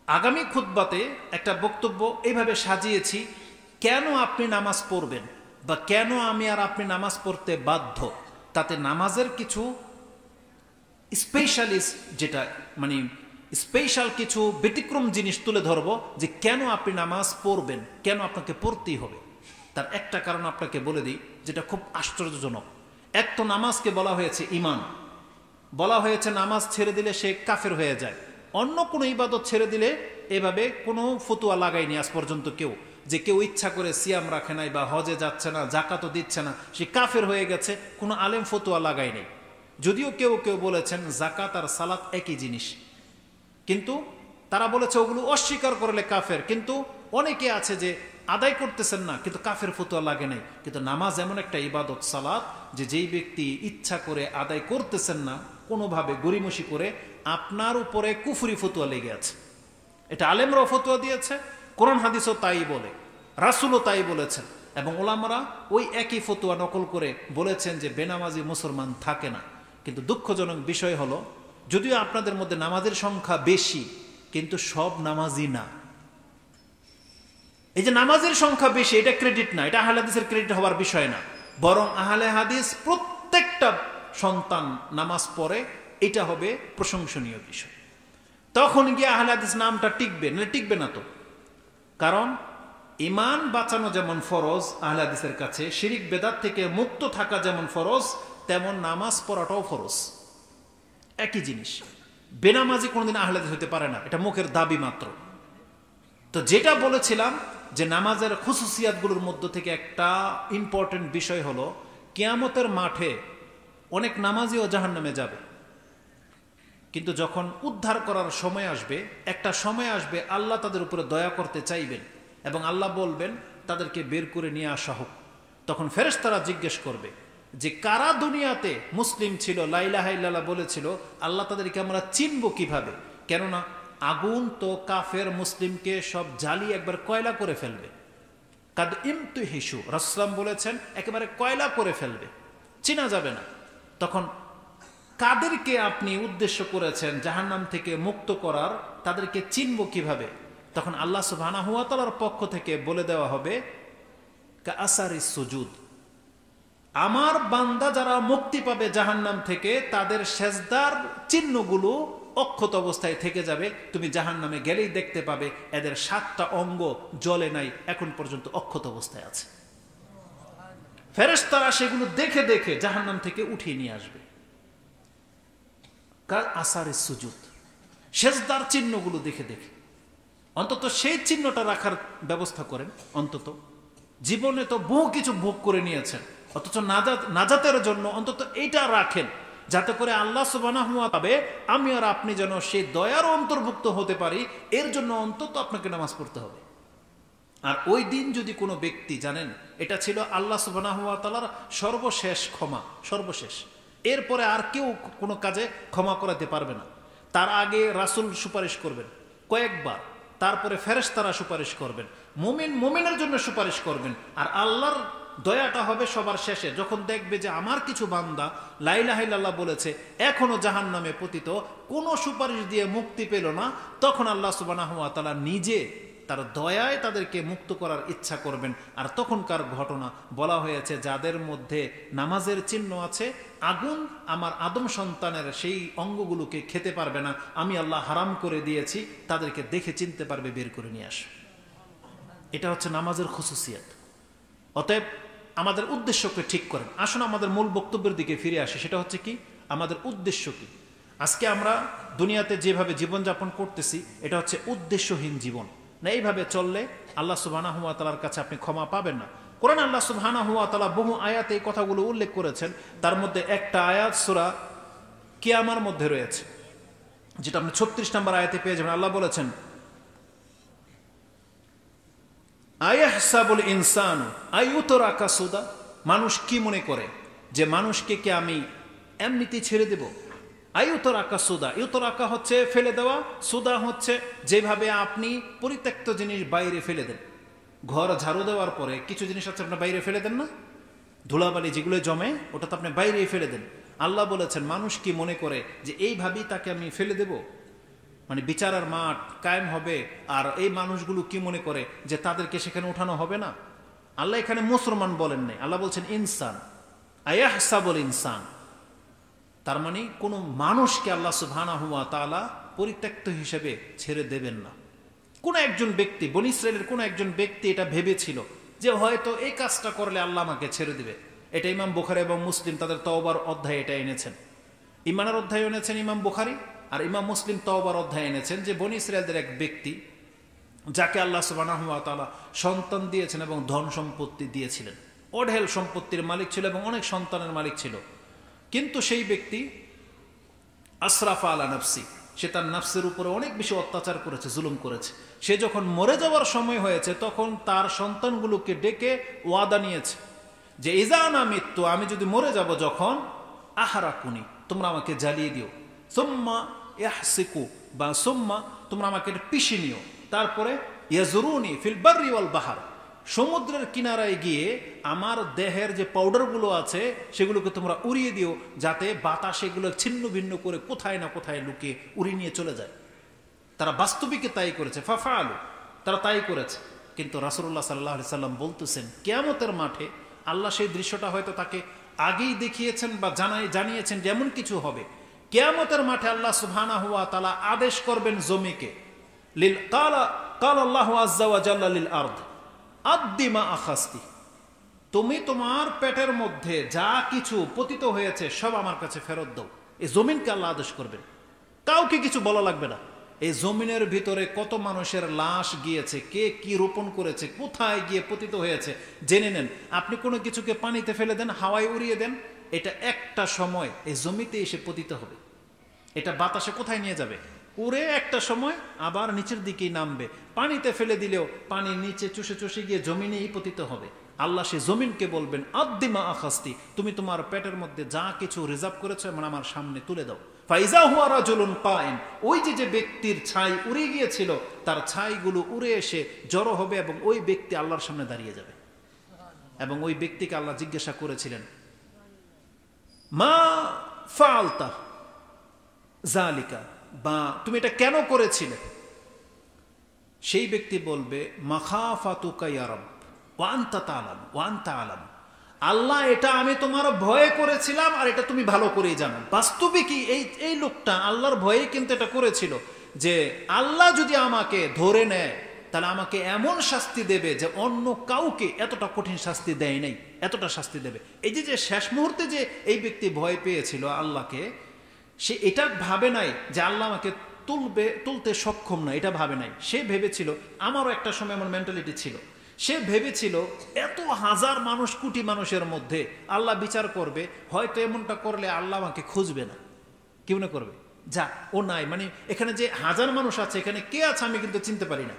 A: আগামী খুতবাতে একটা বক্তব্য এইভাবে সাজিয়েছি, কেন আপনি নামাজ পড়বেন বা কেন আমি আর আপনি নামাজ পড়তে বাধ্য। তাতে নামাজের কিছু স্পেশালিস্ট, যেটা মানে স্পেশাল কিছু ব্যতিক্রম জিনিস তুলে ধরবো, যে কেন আপনি নামাজ পড়বেন, কেন আপনাকে পড়তেই হবে। তার একটা কারণ আপনাকে বলে দিই, যেটা খুব আশ্চর্যজনক। এক তো নামাজকে বলা হয়েছে ঈমান, বলা হয়েছে নামাজ ছেড়ে দিলে সে কাফের হয়ে যায়। অন্য কোনো ইবাদত ছেড়ে দিলে এভাবে কোনো ফতোয়া লাগায়নি আজ পর্যন্ত কেউ। যে কেউ ইচ্ছা করে সিয়াম রাখে নাই বা হজে যাচ্ছে না, জাকাতও দিচ্ছে না, সে কাফের হয়ে গেছে, কোনো আলেম ফতোয়া লাগায় নেই। যদিও কেউ কেউ বলেছেন জাকাত আর সালাত একই জিনিস, কিন্তু তারা বলেছে ওগুলো অস্বীকার করলে কাফের। কিন্তু অনেকে আছে যে আদায় করতেছেন না কিন্তু কাফের ফতোয়া লাগে নাই। কিন্তু নামাজ এমন একটা ইবাদত, সালাত, যে যেই ব্যক্তি ইচ্ছা করে আদায় করতেছেন না কোনোভাবে গরিমসি করে, আপনার উপরে কুফরি ফতোয়া লেগে আছে। এটা আলেমরাও ফতোয়া দিয়েছে, কোরআন হাদিসও তাই বলে, রাসূলও তাই বলেছেন, এবং ওলামারা ওই একই ফতোয়া নকল করে বলেছেন যে বেনামাজি মুসলমান থাকে না। কিন্তু দুঃখজনক বিষয় হলো, যদিও আপনাদের মধ্যে নামাজের সংখ্যা বেশি, কিন্তু সব নামাজি না। এই যে নামাজের সংখ্যা বেশি, এটা ক্রেডিট না, এটা আহলে হাদিসের ক্রেডিট হওয়ার বিষয় না, বরং আহলে হাদিস প্রত্যেকটা সন্তান নামাজ পড়ে, এটা হবে প্রশংসনীয় বিষয়। তখন গিয়ে আহলে হাদিস নামটা টিকবে, না টিকবে না তো। কারণ ঈমান বাঁচানো যেমন ফরজ আহলে হাদিসের কাছে, শিরিক বেদাত থেকে মুক্ত থাকা যেমন ফরজ, তেমন নামাজ পড়াটাও ফরজ, একই জিনিস। বেনামাজি কোনোদিন আহলে হাদিস হতে পারে না, এটা মুখের দাবি মাত্র। তো যেটা বলেছিলাম যে নামাজের খুসুসিয়াতগুলোর মধ্য থেকে একটা ইম্পর্টেন্ট বিষয় হলো, কিয়ামতের মাঠে অনেক নামাজিও জাহান্নামে যাবে, কিন্তু যখন উদ্ধার করার সময় আসবে, একটা সময় আসবে আল্লাহ তাদের উপরে দয়া করতে চাইবেন এবং আল্লাহ বলবেন তাদেরকে বের করে নিয়ে আসা হোক। তখন ফেরেশতারা জিজ্ঞেস করবে যে কারা দুনিয়াতে মুসলিম ছিল, লা ইলাহা ইল্লাল্লাহ বলেছিল, আল্লাহ তাদেরকে আমরা চিনব কিভাবে? কেননা আগুন তো কাফের মুসলিমকে সব জ্বালিয়ে একবার কয়লা করে ফেলবে। কাদ ইমতুহিশু, রাসূল বলেছেন একেবারে কয়লা করে ফেলবে, চিনা যাবে না। তখন কাদেরকে আপনি উদ্দেশ্য করেছেন জাহান্নাম থেকে মুক্ত করার, তাদেরকে চিনব কিভাবে? তখন আল্লাহ সুবহানাহু ওয়া তাআলার পক্ষ থেকে বলে দেওয়া হবে কাআসারিস সুজুদ, আমার বান্দা যারা মুক্তি পাবে জাহান্নাম থেকে, তাদের সেজদার চিহ্নগুলো অক্ষত অবস্থায় থেকে যাবে। তুমি জাহান্নামে গেলেই দেখতে পাবে এদের 7টা অঙ্গ জ্বলে নাই, এখন পর্যন্ত অক্ষত অবস্থায় আছে। ফেরেশতারা সেগুলো দেখে দেখে জাহান্নাম থেকে উঠিয়ে নিয়ে আসবে। আসারিস সুজুদ, সেজদার চিহ্নগুলো দেখে দেখে। অন্তত সেই চিহ্নটা রাখার ব্যবস্থা করেন। অন্তত জীবনে তো বহু কিছু ভোগ করে নিয়েছেন, অথচ নাজাতের জন্য অন্তত এইটা রাখেন, যাতে করে আল্লাহ সুবহানাহু ওয়া তাআলা আমি আর আপনি যেন সেই দয়ার অন্তর্ভুক্ত হতে পারি। এর জন্য অন্তত আপনাকে নামাজ পড়তে হবে। আর ওই দিন যদি কোনো ব্যক্তি জানেন, এটা ছিল আল্লাহ সুবহানাহু ওয়া তাআলার সর্বশেষ ক্ষমা, সর্বশেষ, এরপরে আর কেউ কোনো কাজে ক্ষমা করাতে পারবে না। তার আগে রাসূল সুপারিশ করবেন কয়েকবার, তারপরে ফেরেশতারা সুপারিশ করবেন, মুমিনের জন্য সুপারিশ করবেন, আর আল্লাহর দয়াটা হবে সবার শেষে, যখন দেখবে যে আমার কিছু বান্দা লা ইলাহা ইল্লাল্লাহ বলেছে এখনো জাহান্নামে পতিত, কোনো সুপারিশ দিয়ে মুক্তি পেল না, তখন আল্লাহ সুবহানাহু ওয়া তাআলা নিজে তার দয়ায় তাদেরকে মুক্ত করার ইচ্ছা করবেন। আর তখনকার ঘটনা বলা হয়েছে, যাদের মধ্যে নামাজের চিহ্ন আছে, আগুন আমার আদম সন্তানের সেই অঙ্গগুলোকে খেতে পারবে না, আমি আল্লাহ হারাম করে দিয়েছি, তাদেরকে দেখে চিনতে পারবে, বের করে নিয়ে আস। এটা হচ্ছে নামাজের খুসুসিয়াত। অতএব আমাদের উদ্দেশ্যকে ঠিক করেন। আসুন আমাদের মূল বক্তব্যের দিকে ফিরে আসি। সেটা হচ্ছে কি, আমাদের উদ্দেশ্য কি? আজকে আমরা দুনিয়াতে যেভাবে জীবনযাপন করতেছি, এটা হচ্ছে উদ্দেশ্যহীন জীবন। না, এইভাবে চললে আল্লাহ সুবহানাহু ওয়া তাআলার কাছে আপনি ক্ষমা পাবেন না। কোরআন আল্লাহ সুবহানাহু ওয়া তাআলা বহু আয়াতে এই কথাগুলো উল্লেখ করেছেন। তার মধ্যে একটা আয়াত সূরা কিয়ামার মধ্যে রয়েছে, যেটা আপনি 36 নম্বর আয়াতে পেয়ে যাবেন। আল্লাহ বলেছেন, আয়াহসাবুল ইনসানু আইউতরাকা সুদা, মানুষ কি মনে করে যে মানুষকে কি আমি এমনিতেই ছেড়ে দেব? আইউতরাকা সুদা, ইউতরাকা হচ্ছে ফেলে দেওয়া, সুদা হচ্ছে যেভাবে আপনি পরিত্যক্ত জিনিস বাইরে ফেলে দেন। ঘর ঝাড়ু দেওয়ার পরে কিছু জিনিস আছে আপনি বাইরে ফেলে দেন না, ধুলাবালি যেগুলো জমে ওটা তো আপনি বাইরে ফেলে দেন। আল্লাহ বলেছেন মানুষ কি মনে করে যে এইভাবেই তাকে আমি ফেলে দেব, মানে বিচারের মাঠ কায়েম হবে, আর এই মানুষগুলো কি মনে করে যে তাদেরকে সেখানে উঠানো হবে না? আল্লাহ এখানে মুসলমান বলেন নাই, আল্লাহ বলছেন ইনসান, আয়াহসাবুল ইনসান। তার মানে কোন মানুষকে আল্লাহ সুবহানাহু ওয়া তাআলা পরিত্যক্ত হিসেবে ছেড়ে দেবেন না। কোন একজন ব্যক্তি, বনী ইসরাইলের কোন একজন ব্যক্তি এটা ভেবেছিল যে হয়তো এই কাজটা করলে আল্লাহ আমাকে ছেড়ে দিবে। এটা ইমাম বুখারী এবং মুসলিম তাদের তওবার অধ্যায়ে এটা এনেছেন। ঈমানের অধ্যায়ে এনেছেন ইমাম বুখারী, আর ইমাম মুসলিম তওবার অধ্যায়ে এনেছেন যে বনী ইসরাইলদের এক ব্যক্তি যাকে আল্লাহ সুবহানাহু ওয়া তাআলা সন্তান দিয়েছেন এবং ধন সম্পত্তি দিয়েছিলেন, অঢেল সম্পত্তির মালিক ছিল এবং অনেক সন্তানের মালিক ছিল, কিন্তু সেই ব্যক্তি আসরাফা আলা নাফসি, সে তার নাফসের উপরে অনেক বেশি অত্যাচার করেছে, জুলুম করেছে। সে যখন মরে যাওয়ার সময় হয়েছে তখন তার সন্তানগুলোকে ডেকে ওয়াদা নিয়েছে যে ইজা আনা মৃত্যু, আমি যদি মরে যাব যখন, আহারাকুনি, তোমরা আমাকে জ্বালিয়ে দিও, সুম্মা ইয়াহসিকু বা সুম্মা তোমরা আমাকে পিষে নিও, তারপরে ইয়াজুরুনি ফিল বাররি ওয়াল বাহার, সমুদ্রের কিনারায় গিয়ে আমার দেহের যে পাউডারগুলো আছে সেগুলোকে তোমরা উড়িয়ে দিও, যাতে বাতাস এগুলো ছিন্ন ভিন্ন করে কোথায় না কোথায় লুকিয়ে উড়িয়ে নিয়ে চলে যায়। তারা বাস্তবিকে তাই করেছে, ফাফালু, তারা তাই করেছে। কিন্তু রাসূলুল্লাহ সাল্লাল্লাহু আলাইহি সাল্লাম বলতেছেন কিয়ামতের মাঠে আল্লাহ সেই দৃশ্যটা হয়তো তাকে আগেই দেখিয়েছেন বা জানিয়েছেন যে এমন কিছু হবে। কিয়ামতের মাঠে আল্লাহ সুবহানাহু ওয়া তাআলা আদেশ করবেন জমিকে, লিল কালা আল্লাহু আযজা ওয়া জাল্লা লিল আরদ আদ্দি মা আখাস্তি, তুমি তোমার পেটের মধ্যে যা কিছু পতিত হয়েছে সব আমার কাছে ফেরত দাও। এই জমিনকে আল্লাহ আদেশ করবেন, কাউকে কিছু বলা লাগবে না। এই জমিনের ভিতরে কত মানুষের লাশ গিয়েছে, কে কি রোপণ করেছে, কোথায় গিয়ে পতিত হয়েছে জেনে নেন। আপনি কোনো কিছুকে পানিতে ফেলে দেন, হাওয়ায় উড়িয়ে দেন, এটা একটা সময় এই জমিতে এসে পতিত হবে। এটা বাতাসে কোথায় নিয়ে যাবে, উড়ে একটা সময় আবার নিচের দিকেই নামবে। পানিতে ফেলে দিলেও পানির নিচে চুষে চুষে গিয়ে জমিনেই পতিত হবে। আল্লাহ সে জমিনকে বলবেন আদ্দিমা আখাস্তি, তুমি তোমার পেটের মধ্যে যা কিছু রিজার্ভ করেছো আমার সামনে তুলে দাও। ফাইজা হুয়া রাজুলুন কায়েম, ওই যে ব্যক্তির ছাই উড়ে গিয়েছিল তার ছাইগুলো উড়ে এসে জড়ো হবে এবং ওই ব্যক্তি আল্লাহর সামনে দাঁড়িয়ে যাবে। এবং ওই ব্যক্তিকে আল্লাহ জিজ্ঞাসা করেছিলেন মা ফাআলতা যালিকা, বা তুমি এটা কেন করেছিলে? সেই ব্যক্তি বলবে মাখাফাতুকা ইয়া রাব ওয়া আনতা তাআলাম ওয়া আনতা আলাম, আল্লাহ এটা আমি তোমার ভয়ে করেছিলাম আর এটা তুমি ভালো করেই জানো। বাস্তবিকই এই লোকটা আল্লাহর ভয়ে কিন্তু এটা করেছিল যে আল্লাহ যদি আমাকে ধরে নেয় তাহলে আমাকে এমন শাস্তি দেবে যে অন্য কাউকে এতটা কঠিন শাস্তি দেয় নাই, এতটা শাস্তি দেবে। এই যে শেষ মুহূর্তে যে এই ব্যক্তি ভয় পেয়েছিল আল্লাহকে, সে এটা ভাবে নাই যে আল্লাহ আমাকে তুলতে সক্ষম না, এটা ভাবে নাই। সে ভেবেছিল, আমারও একটা সময় এমন মেন্টালিটি ছিল, সে ভেবেছিল এত হাজার মানুষ, কোটি মানুষের মধ্যে আল্লাহ বিচার করবে, হয়তো এমনটা করলে আল্লাহ আমাকে খুঁজবে না। কি মনে করবে, যা ও নাই, মানে এখানে যে হাজার মানুষ আছে এখানে কে আছে আমি কিন্তু চিনতে পারি না,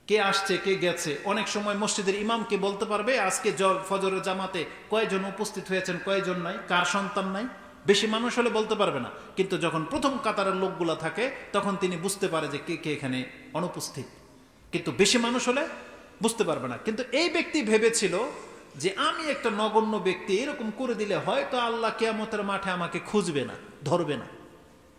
A: কে আসছে কে গেছে। অনেক সময় মসজিদের ইমামকে বলতে পারবে আজকে ফজরের জামাতে কয়জন উপস্থিত হয়েছেন, কয়জন নাই, কার সন্তান নাই। বেশি মানুষ হলে বলতে পারবে না, কিন্তু যখন প্রথম কাতারের লোকগুলা থাকে তখন তিনি বুঝতে পারে যে কে কে এখানে অনুপস্থিত। কিন্তু বেশি মানুষ হলে বুঝতে পারবে না। কিন্তু এই ব্যক্তি ভেবেছিল যে আমি একটা নগণ্য ব্যক্তি, এরকম করে দিলে হয়তো আল্লাহ কিয়ামতের মাঠে আমাকে খুঁজবে না, ধরবে না।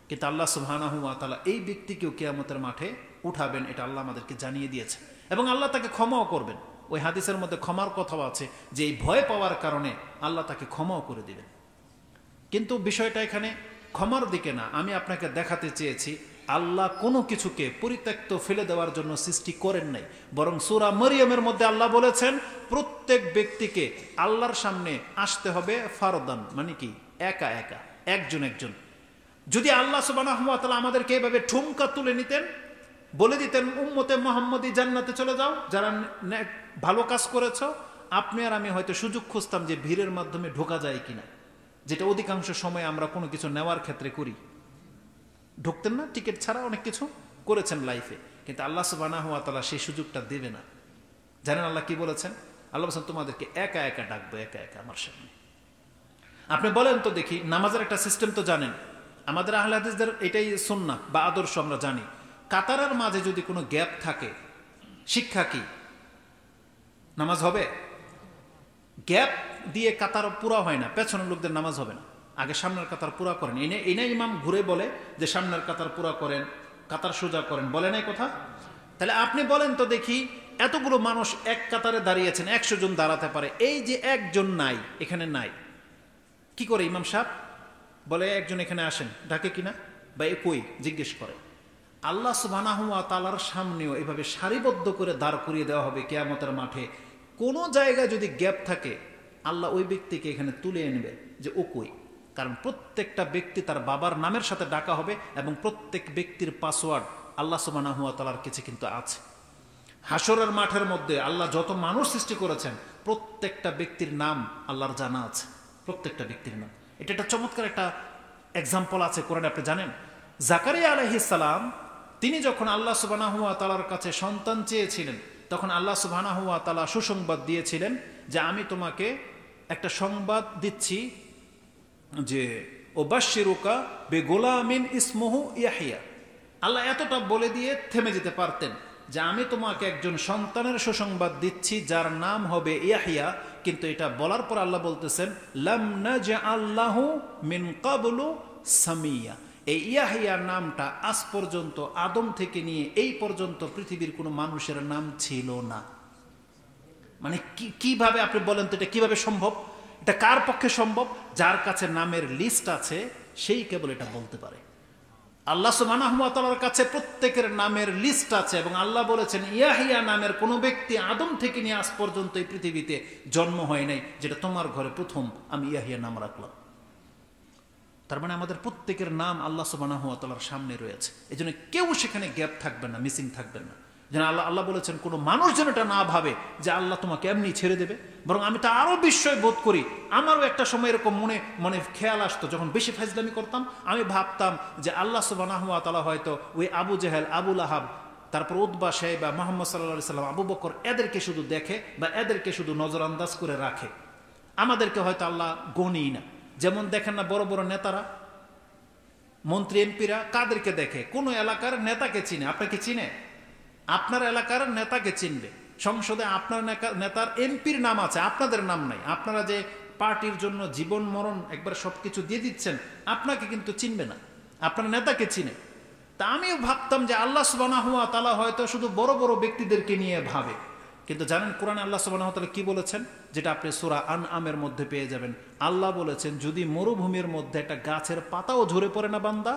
A: কিন্তু আল্লাহ সুবহানাহু ওয়া তাআলা এই ব্যক্তিকেও কিয়ামতের মাঠে উঠাবেন, এটা আল্লাহ আমাদেরকে জানিয়ে দিয়েছে, এবং আল্লাহ তাকে ক্ষমাও করবেন। ওই হাদিসের মধ্যে ক্ষমার কথাও আছে যে এই ভয় পাওয়ার কারণে আল্লাহ তাকে ক্ষমাও করে দিবেন। কিন্তু বিষয়টা এখানে ক্ষমার দিকে না, আমি আপনাকে দেখাতে চেয়েছি আল্লাহ কোনো কিছুকে পরিত্যক্ত ফেলে দেওয়ার জন্য সৃষ্টি করেন নাই, বরং সূরা মরিয়মের মধ্যে আল্লাহ বলেছেন প্রত্যেক ব্যক্তিকে আল্লাহর সামনে আসতে হবে ফারদান, মানে কি একা একা, একজন একজন। যদি আল্লাহ সুবহানাহু ওয়া তাআলা আমাদেরকে এভাবে ঠুমকা তুলে নিতেন, বলে দিতেন উম্মতে মুহাম্মদী জান্নাতে চলে যাও, যারা ভালো কাজ করেছো, আপনি আর আমি হয়তো সুযোগ খুঁজতাম যে ভিড়ের মাধ্যমে ঢোকা যায় কিনা, যেটা অধিকাংশ সময় আমরা কোনো কিছু নেওয়ার ক্ষেত্রে করি। ঢুকতেন না, টিকিট ছাড়া অনেক কিছু করেছেন লাইফে, কিন্তু আল্লাহ সুবহানাহু ওয়া তাআলা সেই সুযোগটা দেবে না। জানেন আল্লাহ কি বলেছেন? আল্লাহ বলেছেন তোমাদেরকে একা একা ডাকবো, একা একা আমার সামনে। আপনি বলেন তো দেখি, নামাজের একটা সিস্টেম তো জানেন, আমাদের আহলে হাদিসদের এটাই সুন্নাহ বা আদর্শ, আমরা জানি কাতারের মাঝে যদি কোনো গ্যাপ থাকে, শিক্ষা কি নামাজ হবে? গ্যাপ দিয়ে কাতার পুরা হয় না, পেছনের লোকদের নামাজ হবে না, আগে সামনের কাতার পুরা করেন। এনে ইমাম ঘুরে বলে যে সামনের কাতার পুরা করেন, কাতার সোজা করেন, বলে নাই কথা? তাহলে আপনি বলেন তো দেখি, এতগুলো মানুষ এক কাতারে দাঁড়িয়েছেন, 100 জন দাঁড়াতে পারে, এই যে একজন নাই, এখানে নাই, কি করে ইমাম সাহেব বলে একজন এখানে আসেন, ডাকে কিনা বা এ কই জিজ্ঞেস করে। আল্লাহ সুবহানাহু ওয়া তাআলার সামনেও এভাবে সারিবদ্ধ করে দাঁড় করিয়ে দেওয়া হবে কিয়ামতের মাঠে। কোনো জায়গায় যদি গ্যাপ থাকে আল্লাহ ওই ব্যক্তিকে এখানে তুলে নেবে যে ও কই, কারণ প্রত্যেকটা ব্যক্তি তার বাবার নামের সাথে ডাকা হবে এবং প্রত্যেক ব্যক্তির পাসওয়ার্ড আল্লাহ সুবহানাহু ওয়া তাআলার কাছে কিন্তু আছে। হাসরের মাঠের মধ্যে আল্লাহ যত মানুষ সৃষ্টি করেছেন প্রত্যেকটা ব্যক্তির নাম আল্লাহর জানা আছে, প্রত্যেকটা ব্যক্তির নাম। এটা একটা চমৎকার একটা এক্সাম্পল আছে কোরআনে, আপনি জানেন জাকারিয়া আলাইহিস সালাম তিনি যখন আল্লাহ সুবহানাহু ওয়া তাআলার কাছে সন্তান চেয়েছিলেন, তখন আল্লাহ সুবহানাহু ওয়া তাআলা সুসংবাদ দিয়েছিলেন যে আমি তোমাকে একটা সংবাদ দিচ্ছি যে ওবাশশিরুকা বিগুলামিন ইসমুহু ইয়াহইয়া। আল্লাহ এতটা বলে দিয়ে থেমে যেতে পারতেন যে আমি তোমাকে একজন সন্তানের সুসংবাদ দিচ্ছি যার নাম হবে ইয়াহইয়া, কিন্তু এটা বলার পর আল্লাহ বলতেছেন লাম নাজআল লাহু মিন ক্বাবলু সামিয়া। এই ইয়াহইয়া নামটা আজ পর্যন্ত আদম থেকে নিয়ে এই পর্যন্ত পৃথিবীর কোনো মানুষের নাম ছিল না। মানে কিভাবে আপনি বলেন তো এটা কিভাবে সম্ভব? এটা কার পক্ষে সম্ভব? যার কাছে নামের লিস্ট আছে সেই কেবল এটা বলতে পারে। আল্লাহ সুবহানাহু ওয়া তাআলার কাছে প্রত্যেকের নামের লিস্ট আছে এবং আল্লাহ বলেছেন ইয়াহইয়া নামের কোনো ব্যক্তি আদম থেকে নিয়ে আজ পর্যন্ত এই পৃথিবীতে জন্ম হয় নাই, যেটা তোমার ঘরে প্রথম আমি ইয়াহইয়া নাম রাখলাম। তার মানে আমাদের প্রত্যেকের নাম আল্লাহ সুবহানাহু ওয়া তাআলার সামনে রয়েছে, এই জন্য কেউ সেখানে গ্যাপ থাকবে না, মিসিং থাকবে না। যেন আল্লাহ বলেছেন কোনো মানুষ যেন এটা না ভাবে যে আল্লাহ তোমাকে এমনি ছেড়ে দেবে, বরং আমি তা আরো বিস্ময় বোধ করি। আমারও একটা সময় এরকম মনে খেয়াল আসতো, যখন বেশি ফাজলামি করতাম আমি ভাবতাম যে আল্লাহ সুবহানাহু ওয়া তাআলা হয়তো ওই আবু জেহেল, আবু লাহাব, তারপর উতবা, শাইবা, মুহাম্মদ সাল্লাল্লাহু আলাইহি সাল্লাম, আবু বকর, এদেরকে শুধু দেখে বা এদেরকে শুধু নজরআন্দাজ করে রাখে, আমাদেরকে হয়তো আল্লাহ গণেই না। যেমন দেখেন না বড় বড় নেতারা, মন্ত্রী এমপিরা কাদেরকে দেখে? কোন এলাকার নেতাকে চিনে। আপনাকে চিনে? আপনার এলাকার নেতাকে চিনবে। সংসদে আপনার নেতার এমপির নাম আছে, আপনাদের নাম নাই। আপনারা যে পার্টির জন্য জীবন মরণ একবার সবকিছু দিয়ে দিচ্ছেন, আপনাকে কিন্তু চিনবে না, আপনার নেতাকে চিনে। তা আমিও ভাবতাম যে আল্লাহ সুবহানাহু ওয়া তাআলা হয়তো শুধু বড় বড় ব্যক্তিদেরকে নিয়ে ভাবে, কিন্তু জানেন কোরআনে আল্লাহ সুবহানাহু ওয়া তাআলা কি বলেছেন? যেটা আপনি সূরা আনআমের মধ্যে পেয়ে যাবেন। আল্লাহ বলেছেন যদি মরুভূমির মধ্যে একটা গাছের পাতাও ঝরে পড়ে না বান্দা,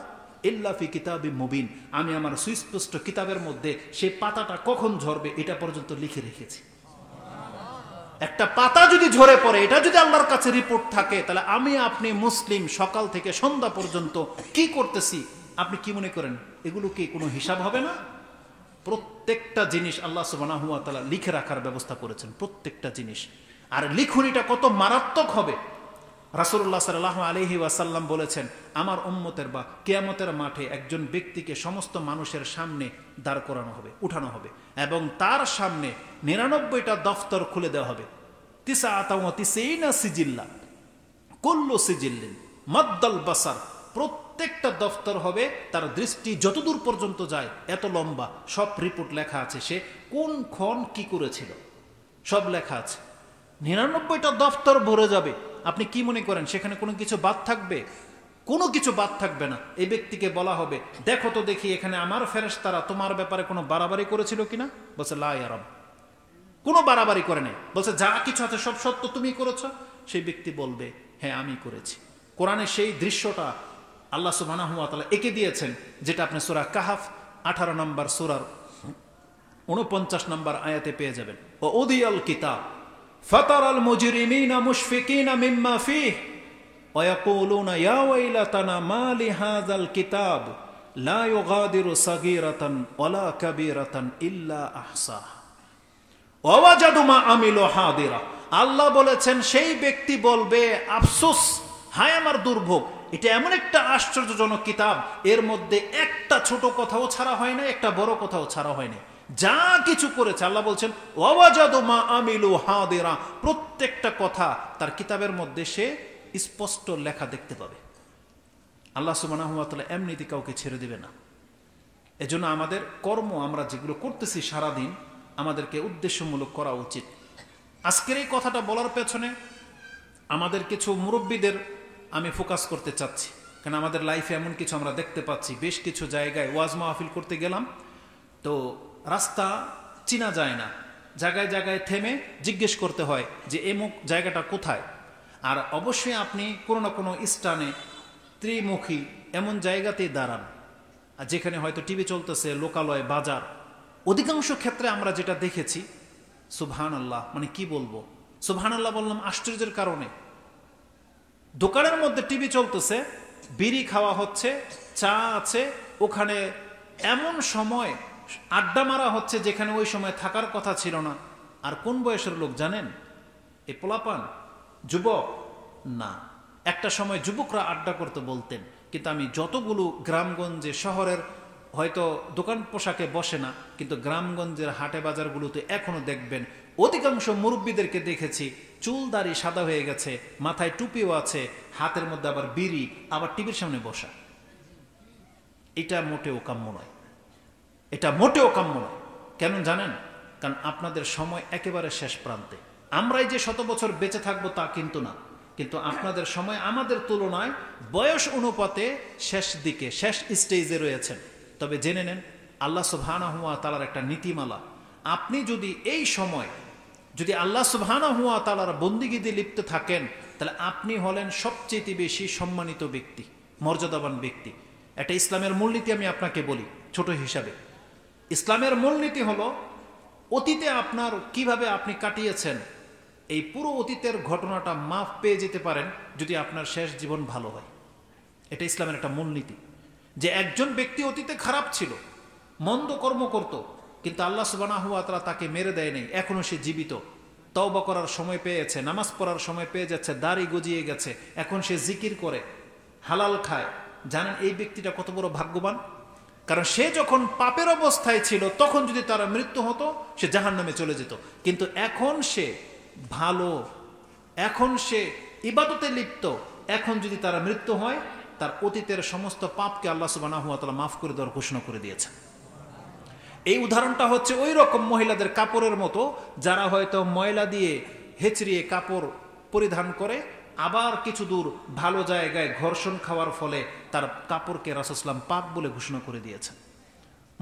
A: ইল্লা ফি কিতাবিম মুবিন, আমি আমার সুস্পষ্ট কিতাবের মধ্যে সেই পাতাটা কখন ঝরবে এটা পর্যন্ত লিখে রেখেছি। একটা পাতা যদি ঝরে পড়ে, এটা যদি আল্লাহর কাছে রিপোর্ট থাকে, তাহলে আমি আপনি মুসলিম সকাল থেকে সন্ধ্যা পর্যন্ত কি করতেছি আপনি কি মনে করেন এগুলো কি কোনো হিসাব হবে না? প্রত্যেকটা জিনিস আল্লাহ সুবহানাহু ওয়া তাআলা লিখে রাখার ব্যবস্থা করেছেন, প্রত্যেকটা জিনিস। আর লিখনিটা কত মারাত্মক হবে! রাসূলুল্লাহ সাল্লাল্লাহু আলাইহি ওয়াসাল্লাম বলেছেন আমার উম্মতের বা কিয়ামতের মাঠে একজন ব্যক্তিকে সমস্ত মানুষের সামনে দাঁড় করানো হবে, উঠানো হবে, এবং তার সামনে 99টা দফতর খুলে দেওয়া হবে। 99 সিজিল্লা, কুল্লু সিজিল্লিন মাদ্দাল বাসার, প্রত্যেকটা দফতর হবে তার দৃষ্টি যতদূর পর্যন্ত যায় এত লম্বা, সব রিপোর্ট লেখা আছে, সে কোন ক্ষণ কি করেছিল সব লেখা আছে। 99টা দফতর ভরে যাবে। আপনি কি মনে করেন সেখানে কোনো কিছু বাদ থাকবে? কোনো কিছু বাদ থাকবে না। এই ব্যক্তিকে বলা হবে দেখো তো দেখি এখানে আমার ফেরেশতারা তোমার ব্যাপারে কোনো বাড়াবাড়ি করেছিল কিনা? বলছে লা ইয়া রাব, কোনো বাড়াবাড়ি করে নাই। বলছে যা কিছু আছে সব সত্য তুমি করেছো? সেই ব্যক্তি বলবে হ্যাঁ আমি করেছি। কোরআনে সেই দৃশ্যটা আল্লাহ সুবহানাহু ওয়া তাআলা এঁকে দিয়েছেন, যেটা আপনি সূরা কাহাফ 18 নম্বর সূরার 49 নম্বর আয়াতে পেয়ে যাবেন। ও উদিয়াল কিতাব ফাতারাল মুজরিমিনা মুশফিকিনা মিম্মা ফিহি ওয়া ইয়াকুলুনা ইয়া ওয়াইলাতানা মা লিহাযাল কিতাব লা ইউগাদিরু সাগীরাতান ওয়ালা কাবীরাতান ইল্লা আহসাহা ওয়া ওয়াজাদু মা আমিলু হাদিরা। আল্লাহ বলেছেন সেই ব্যক্তি বলবে আফসোস, হায় আমার দুর্ভোগ, এটা এমন একটা আশ্চর্যজনক কিতাব, এর মধ্যে একটা ছোট কথাও ছাড়া হয় না, একটা বড় কথাও ছাড়া হয় না। যা কিছু করেছে আল্লাহ বলছেন ওয়াজাদু মা আমিলু হাদিরা, প্রত্যেকটা কথা তার কিতাবের মধ্যে সে স্পষ্ট লেখা দেখতে পাবে। আল্লাহ সুবহানাহু ওয়া তাআলা এমনিতে কাউকে ছেড়ে দিবে না। এজন্য আমাদের কর্ম আমরা যেগুলো করতেছি সারাদিন আমাদেরকে উদ্দেশ্যমূলক করা উচিত। আজকের এই কথাটা বলার পেছনে আমাদের কিছু মুরব্বীদের আমি ফোকাস করতে চাচ্ছি, কারণ আমাদের লাইফে এমন কিছু আমরা দেখতে পাচ্ছি। বেশ কিছু জায়গায় ওয়াজ মাহফিল করতে গেলাম তো রাস্তা চিনা যায় না, জায়গায় জায়গায় থেমে জিজ্ঞেস করতে হয় যে এমুক জায়গাটা কোথায়। আর অবশ্যই আপনি কোনো না কোনো স্থানে ত্রিমুখী এমন জায়গাতেই দাঁড়ান আর যেখানে হয়তো টিভি চলতেছে, লোকালয়, বাজার। অধিকাংশ ক্ষেত্রে আমরা যেটা দেখেছি সুবহানাল্লাহ, মানে কি বলবো, সুবহানাল্লাহ বললাম আশ্চর্যের কারণে, দোকানের মধ্যে টিভি চলতেছে, বিড়ি খাওয়া হচ্ছে, চা আছে, ওখানে এমন সময় আড্ডা মারা হচ্ছে যেখানে ওই সময় থাকার কথা ছিল না। আর কোন বয়সের লোক জানেন? এই পোলাপান, যুবক না। একটা সময় যুবকরা আড্ডা করতে বলতেন, কিন্তু আমি যতগুলো গ্রামগঞ্জে, শহরের হয়তো দোকান পোশাকে বসে না, কিন্তু গ্রামগঞ্জের হাটে বাজারগুলোতে এখনো দেখবেন অধিকাংশ মুরব্বীদেরকে দেখেছি চুল দাড়ি সাদা হয়ে গেছে, মাথায় টুপিও আছে, হাতের মধ্যে আবার বিড়ি, আবার টিভির সামনে বসা। এটা মোটেও কাম্য নয়, এটা মোটেও কাম্য নয়। কেন জানেন? কারণ আপনাদের সময় একেবারে শেষ প্রান্তে। আমরাই যে শত বছর বেঁচে থাকবো তা কিন্তু না, কিন্তু আপনাদের সময় আমাদের তুলনায় বয়স অনুপাতে শেষ দিকে, শেষ স্টেজে রয়েছেন। তবে জেনে নেন, আল্লাহ সুবহানাহু ওয়া তাআলার একটা নীতিমালা, আপনি যদি এই সময় যদি আল্লাহ সুবহানাহু ওয়া তাআলার বন্দিগিতে লিপ্ত থাকেন, তাহলে আপনি হলেন সবচেয়ে বেশি সম্মানিত ব্যক্তি, মর্যাদাবান ব্যক্তি। এটা ইসলামের মূলনীতি। আমি আপনাকে বলি ছোট হিসাবে, ইসলামের মূলনীতি হলো অতীতে আপনার কিভাবে আপনি কাটিয়েছেন, এই পুরো অতীতের ঘটনাটা মাফ পেয়ে যেতে পারেন যদি আপনার শেষ জীবন ভালো হয়। এটা ইসলামের একটা মূলনীতি, যে একজন ব্যক্তি অতীতে খারাপ ছিল, মন্দ কর্ম করত, কিন্তু আল্লাহ সুবহানাহু ওয়া তাআলা তাকে মেরে দেয় নাই, এখনো সে জীবিত, তওবা করার সময় পেয়েছে, নামাজ পড়ার সময় পেয়ে যাচ্ছে, দাড়ি গজিয়ে গেছে, এখন সে জিকির করে, হালাল খায়। জানেন এই ব্যক্তিটা কত বড় ভাগ্যবান? কারণ সে যখন পাপের অবস্থায় ছিল তখন যদি তার মৃত্যু হতো, সে জাহান্নামে চলে যেত। কিন্তু এখন সে ভালো, এখন সে ইবাদতে লিপ্ত, এখন যদি তার মৃত্যু হয়, তার অতীতের সমস্ত পাপকে আল্লাহ সুবহানাহু ওয়া তাআলা মাফ করে দেওয়ার ঘোষণা করে দিয়েছেন। এই উদাহরণটা হচ্ছে ওই রকম মহিলাদের কাপড়ের মতো, যারা হয়তো ময়লা দিয়ে হেঁচড়িয়ে কাপড় পরিধান করে, আবার কিছু দূর ভালো জায়গায় ঘর্ষণ খাওয়ার ফলে তার কাপড়কে রাসূল সাল্লাল্লাহু আলাইহি ওয়াসাল্লাম পাক বলে ঘোষণা করে দিয়েছেন।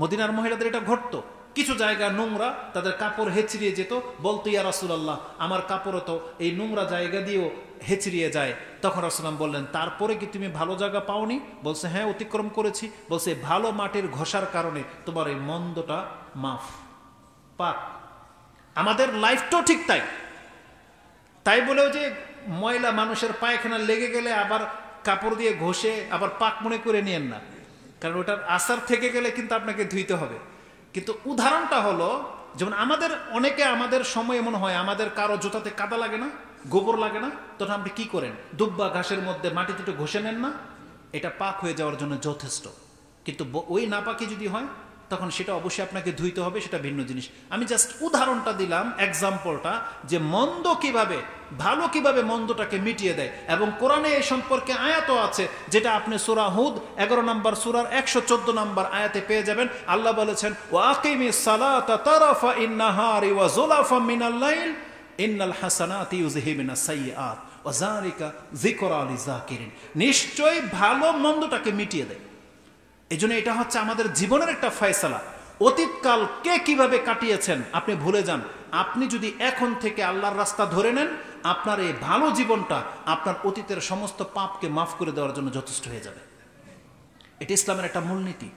A: মদিনার মহিলাদের এটা ঘটতো, কিছু জায়গা নোংরা, তাদের কাপড় হেঁচড়িয়ে যেত, বলতো ইয়া রাসূলুল্লাহ আমার কাপড় তো এই নোংরা জায়গা দিয়েও হেঁচড়িয়ে যায়। তখন রাসূলুল্লাহ বললেন, তারপরে কি তুমি ভালো জায়গা পাওনি? বলছে হ্যাঁ, অতিক্রম করেছি। বলছে ভালো মাটির ঘষার কারণে তোমার এই মন্দটা মাফ, পাক। আমাদের লাইফটাও ঠিক তাই। তাই বলেও যে ময়লা মানুষের পায়খানা লেগে গেলে আবার কাপড় দিয়ে ঘষে আবার পাক মনে করে নিয়েন না, কারণ ওটার আসার থেকে গেলে কিন্তু আপনাকে ধুইতে হবে। কিন্তু উদাহরণটা হলো, যেমন অনেকে আমাদের সময় এমন হয়, আমাদের কারো জুতাতে কাদা লাগে না, গোবর লাগে না, তখন আপনি কি করেন? দুব্বা ঘাসের মধ্যে মাটিতে একটু ঘষে নেন না? এটা পাক হয়ে যাওয়ার জন্য যথেষ্ট। কিন্তু ওই নাপাকি যদি হয়, তখন সেটা অবশ্যই আপনাকে ধুইতে হবে, সেটা ভিন্ন জিনিস। আমি জাস্ট উদাহরণটা দিলাম, এক্সাম্পলটা, যে মন্দ কিভাবে ভালো কিভাবে মন্দটাকে মিটিয়ে দেয়। এবং কোরআনে এই সম্পর্কে আয়াতও আছে, যেটা আপনি সূরা হুদ 11 নম্বর সূরার 114 নম্বর আয়াতে পেয়ে যাবেন। আল্লাহ বলেছেন, ওয়া আকিমিস সালাতা তারাফা ইন-নাহারি ওয়া যুলাফা মিনাল লাইল ইন্নাল হাসানাতি ইউযহিবুনাস সাইয়্যাত ওয়া যালিকা যিকরা লিযাকিরিন। নিশ্চয়ই ভালো মন্দটাকে মিটিয়ে দেয়। এজন্য এটা হচ্ছে আমাদের জীবনের একটা ফয়সালা। অতীতকাল কে কিভাবে কাটিয়েছেন আপনি ভুলে যান। আপনি যদি এখন থেকে আল্লাহর রাস্তা ধরে নেন, আপনার এই ভালো জীবনটা আপনার অতীতের সমস্ত পাপকে মাফ করে দেওয়ার জন্য যথেষ্ট হয়ে যাবে। এটা ইসলামের একটা মূলনীতি।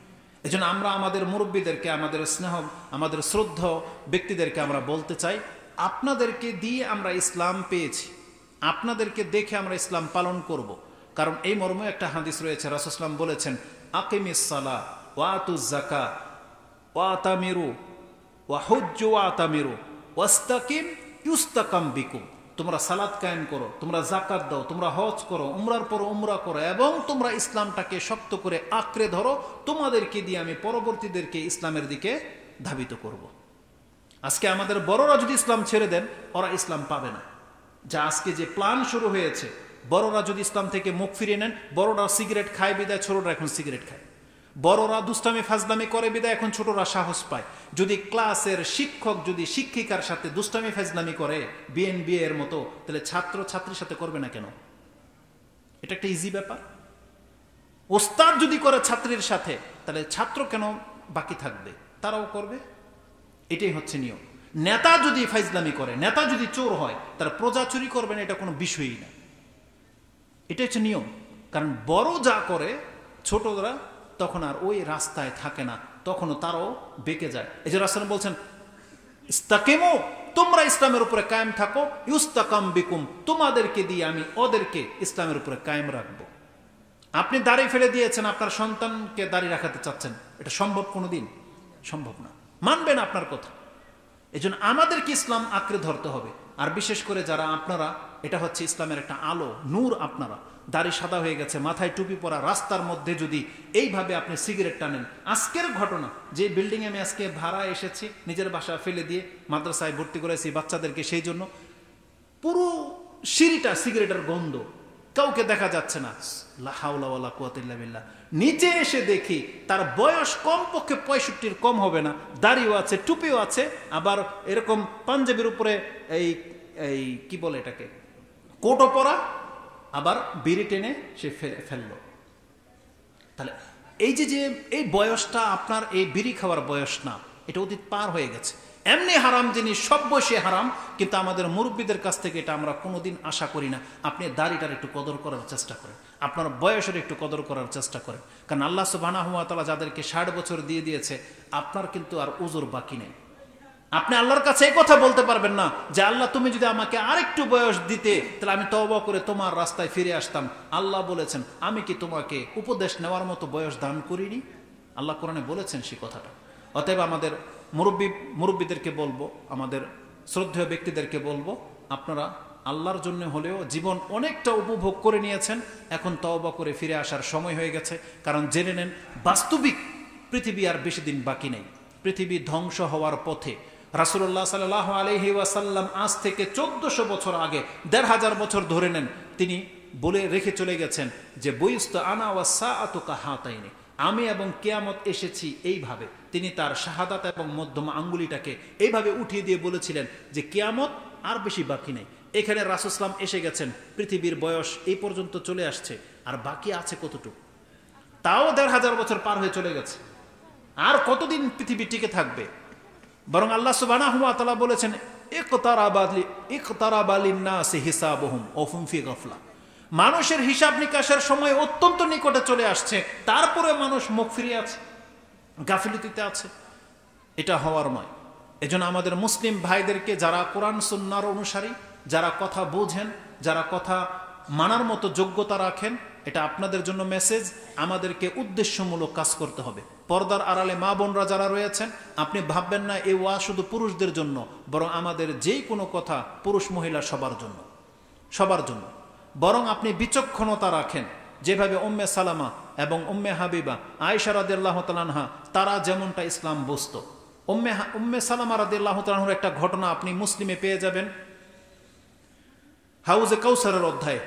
A: এজন্য আমরা আমাদের মুরব্বীদেরকে, আমাদের স্নেহ, আমাদের শ্রদ্ধা ব্যক্তিদেরকে আমরা বলতে চাই, আপনাদেরকে দিয়ে আমরা ইসলাম পেয়েছি, আপনাদেরকে দেখে আমরা ইসলাম পালন করব। কারণ এই মর্মে একটা হাদিস রয়েছে, রাসূল সাল্লাল্লাহু আলাইহি ওয়াসাল্লাম বলেছেন, আকিমিস সালাহ ওয়া আতুজ যাকাত ওয়া আতামিরু ওয়া হুজ্জু ওয়া আতামিরু ওয়াস্তাকিম ইউস্তাকাম বিকুম। তোমরা সালাত কায়েম করো, তোমরা যাকাত দাও, তোমরা হজ করো, উমরার পর উমরা করো, এবং তোমরা ইসলামটাকে শক্ত করে আঁকড়ে ধরো, তোমাদেরকে দিয়ে আমি পরবর্তীদেরকে ইসলামের দিকে ধাবিত করব। আজকে আমাদের বড়রা যদি ইসলাম ছেড়ে দেন, ওরা ইসলাম পাবে না। যা আজকে যে প্ল্যান শুরু হয়েছে, বড়রা যদি ইসলাম থেকে মুখ ফিরিয়ে নেন, বড়রা সিগারেট খায় বিদায় ছোটরা এখন সিগারেট খায়, বড়রা দুষ্টামি ফাজলামি করে বিদায় এখন ছোটরা সাহস পায়। যদি ক্লাসের শিক্ষক যদি শিক্ষিকার সাথে দুষ্টামি ফাজলামি করে বিএনবি এর মতো, তাহলে ছাত্র ছাত্রীর সাথে করবে না কেন? এটা একটা ইজি ব্যাপার। ওস্তাদ যদি করে ছাত্রীর সাথে, তাহলে ছাত্র কেন বাকি থাকবে? তারাও করবে। এটাই হচ্ছে নিয়ম। নেতা যদি ফাজলামি করে, নেতা যদি চোর হয়, তারা প্রজা চুরি করবেন, এটা কোনো বিষয়ই না। এটা হচ্ছে নিয়ম। কারণ বড় যা করে ছোটরা তখন আর ওই রাস্তায় থাকে না, তখনও তারাও বেঁকে যায়। এই যে রাসূল বলছেন, ইস্তাকিমু, তোমরা ইসলামের উপরে কায়েম থাকো, ইউস্তাকাম বিকুম, তোমাদেরকে দিয়ে আমি ওদেরকে ইসলামের উপরে কায়েম রাখবো। আপনি দাড়ি ফেলে দিয়েছেন, আপনার সন্তানকে দাড়ি রাখাতে চাচ্ছেন, এটা সম্ভব কোনোদিন? সম্ভব না, মানবে না আপনার কথা। এজন্য আমাদেরকে ইসলাম আঁকড়ে ধরতে হবে। আর বিশেষ করে যারা আপনারা, এটা হচ্ছে ইসলামের একটা আলো, নূর, আপনারা দাড়ি সাদা হয়ে গেছে, মাথায় টুপি পরা, রাস্তার মধ্যে যদি এইভাবে আপনি সিগারেট টানেন। আজকের ঘটনা, যে বিল্ডিংয়ে আমি আজকে ভাড়া এসেছি, নিজের বাসা ফেলে দিয়ে মাদ্রাসায় ভর্তি করেছি বাচ্চাদেরকে, সেই জন্য পুরো সিঁড়িটা সিগারেটের গন্ধ, কাউকে দেখা যাচ্ছে না। লা হাওলা ওয়ালা কুওয়াতা ইল্লা বিল্লাহ। নিচে এসে দেখি তার বয়স কমপক্ষে 65-র কম হবে না, দাড়িও আছে, টুপিও আছে, আবার এরকম পাঞ্জাবির উপরে এই এই কি বলে এটাকে, কোটও পরা, আবার বিড়ি টেনে সে ফেললো। তাহলে এই যে এই বয়সটা আপনার এই বিড়ি খাওয়ার বয়স না, এটা অতীত পার হয়ে গেছে। এমনি হারাম জিনিস, সব বয়সে হারাম, কিন্তু আমাদের মুরব্বীদের কাছ থেকে এটা আমরা কোনোদিন আশা করি না। আপনি দাড়িটার একটু কদর করার চেষ্টা করেন, আপনার বয়সের একটু কদর করার চেষ্টা করেন, কারণ আল্লাহ সুবহানাহু ওয়া তাআলা যাদেরকে 60 বছর দিয়ে দিয়েছে, আপনার কিন্তু আর উজুর বাকি নেই। আপনি আল্লাহর কাছে এই কথা বলতে পারবেন না যে আল্লাহ তুমি যদি আমাকে আরেকটু বয়স দিতে, তাহলে আমি তওবা করে তোমার রাস্তায় ফিরে আসতাম। আল্লাহ বলেছেন, আমি কি তোমাকে উপদেশ নেওয়ার মতো বয়স দান করিনি? আল্লাহ কোরআনে বলেছেন সেই কথাটা। অতএব আমাদের মুরব্বীদেরকে বলবো, আমাদের শ্রদ্ধেয় ব্যক্তিদেরকে বলবো, আপনারা আল্লাহর জন্য হলেও জীবন অনেকটা উপভোগ করে নিয়েছেন, এখন তওবা করে ফিরে আসার সময় হয়ে গেছে। কারণ জেনে নেন, বাস্তবিক পৃথিবী আর বেশি দিন বাকি নেই, পৃথিবী ধ্বংস হওয়ার পথে। রাসূলুল্লাহ সাল্লাল্লাহু আলাইহি ওয়াসাল্লাম আজ থেকে 1400 বছর আগে, 1500 বছর ধরে নেন, তিনি বলে রেখে চলে গেছেন যে বুইস্তু আনা ওয়াস সাআতু কাহাতাইনি, আমি এবং কিয়ামত এসেছি এইভাবে। তিনি তার শাহাদাত এবং মধ্যমা আঙ্গুলিটাকে এইভাবে উঠিয়ে দিয়ে বলেছিলেন যে কিয়ামত আর বেশি বাকি নেই। এখানে রাসূল সাল্লাল্লাহু আলাইহি ওয়াসাল্লাম এসে গেছেন, পৃথিবীর বয়স এই পর্যন্ত চলে আসছে, আর বাকি আছে কতটুকু? তাও 1500 বছর পার হয়ে চলে গেছে। আর কতদিন পৃথিবী টিকে থাকবে? বরং আল্লাহ সুবহানাহু ওয়া তাআলা বলেছেন, ইকতারাবা লিন-নাসি হিসাবুহুম ওয়া হুম ফি গাফলা। মানুষের হিসাব নিকাশের সময় অত্যন্ত নিকটে চলে আসছে, তারপরে মানুষ মুখ ফিরিয়ে আছে, গাফিলতিতে আছে। এটা হওয়ার নয়। এজন্য আমাদের মুসলিম ভাইদেরকে, যারা কোরআন সুন্নাহর অনুসারী, যারা কথা বোঝেন, যারা কথা মানার মতো যোগ্যতা রাখেন, এটা আপনাদের জন্য মেসেজ। আমাদেরকে উদ্দেশ্যমূলক কাজ করতে হবে। পর্দার আড়ালে মা বোনরা যারা রয়েছেন, আপনি ভাববেন না এই ওয়াজ শুধু পুরুষদের জন্য, বরং আমাদের যেই কোনো কথা পুরুষ মহিলা সবার জন্য, সবার জন্য। বরং আপনি বিচক্ষণতা রাখেন, যেভাবে উম্মে সালামা এবং উম্মে হাবিবা, আয়েশা রাদিয়াল্লাহু তাআলা আনহা, তারা যেমনটা ইসলাম বুঝতো। উম্মে সালামা রাদিয়াল্লাহু তাআলা আনহার একটা ঘটনা আপনি মুসলিমে পেয়ে যাবেন, হাউজে কাউসারের অধ্যায়,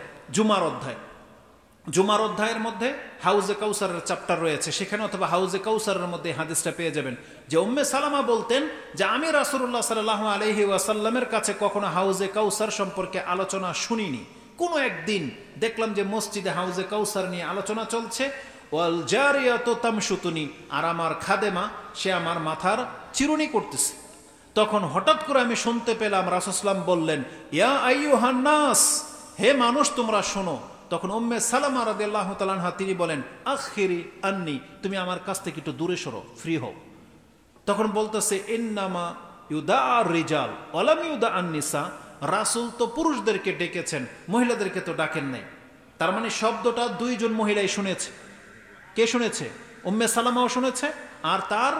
A: জুমার অধ্যায়ের মধ্যে হাউজে কাউসারের চ্যাপ্টার রয়েছে, সেখানে অথবা হাউজে কাউসারের মধ্যে হাদিসটা পেয়ে যাবেন যে উম্মে সালামা বলতেন যে আমি রাসূলুল্লাহ সাল্লাল্লাহু আলাইহি ওয়াসাল্লামের কাছে কখনো হাউজে কাউসার সম্পর্কে আলোচনা শুনিনি। কোনো একদিন দেখলাম যে মসজিদে হাউজে কাউসার নিয়ে আলোচনা চলছে, ওয়াল জারিয়াতু তামশুতুনি, আর আমার খাদেমা সে আমার মাথার চিরুনি করতেছে। তখন হঠাৎ করে আমি শুনতে পেলাম রাসূল সাল্লাল্লাহু আলাইহি ওয়াসাল্লাম বললেন, ইয়া আইয়ুহান নাস, হে মানুষ তোমরা শোনো। তখন উম্মে সালামা রাদিয়াল্লাহু তাআলা আনহা তিনি বলেন, আখিরি আন্নি, তুমি আমার কাছ থেকে একটু দূরে সরো, ফ্রি হও। তখন বলতেছে, ইন্নামা ইউদাআর রিজাল ওয়া লাম ইউদাআন নিসা, রাসূল তো পুরুষদেরকে ডেকেছেন, মহিলাদেরকে তো ডাকেন নাই। তার মানে শব্দটা দুইজন মহিলাই শুনেছে। কে শুনেছে? উম্মে সালামাও শুনেছে, আর তার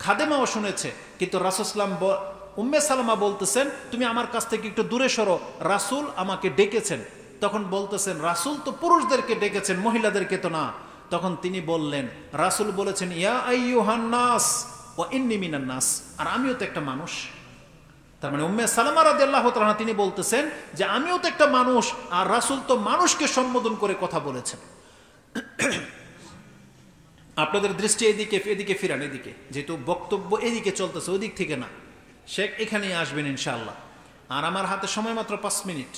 A: খাদেমাও শুনেছে। কিন্তু রাসূল সাল্লাল্লাহু আলাইহি ওয়াসাল্লাম, উম্মে সালামা বলতেছেন, তুমি আমার কাছ থেকে একটু দূরে সরো, রাসূল আমাকে ডেকেছেন। তখন বলতেছেন, রাসূল তো পুরুষদেরকে ডেকেছেন, মহিলাদেরকে তো না। তখন তিনি বললেন, রাসূল বলেছেন, ইয়া আইয়ুহান নাস ওয়া ইন্নী মিনান নাস, আর আমিও তো একটা মানুষ। তার মানে উম্মে সালামা রাদিয়াল্লাহু তাআলা তিনি বলতেছেন যে আমিও তো একটা মানুষ, আর রাসূল তো মানুষকে সম্বোধন করে কথা বলেছেন। আপনাদের দৃষ্টি এদিকে ফিরান, এদিকে, যেহেতু বক্তব্য এদিকে চলতেছে, ওই দিক থেকে না। শেখ এখানেই আসবেন ইনশাআল্লাহ। আর আমার হাতে সময় মাত্র 5 মিনিট।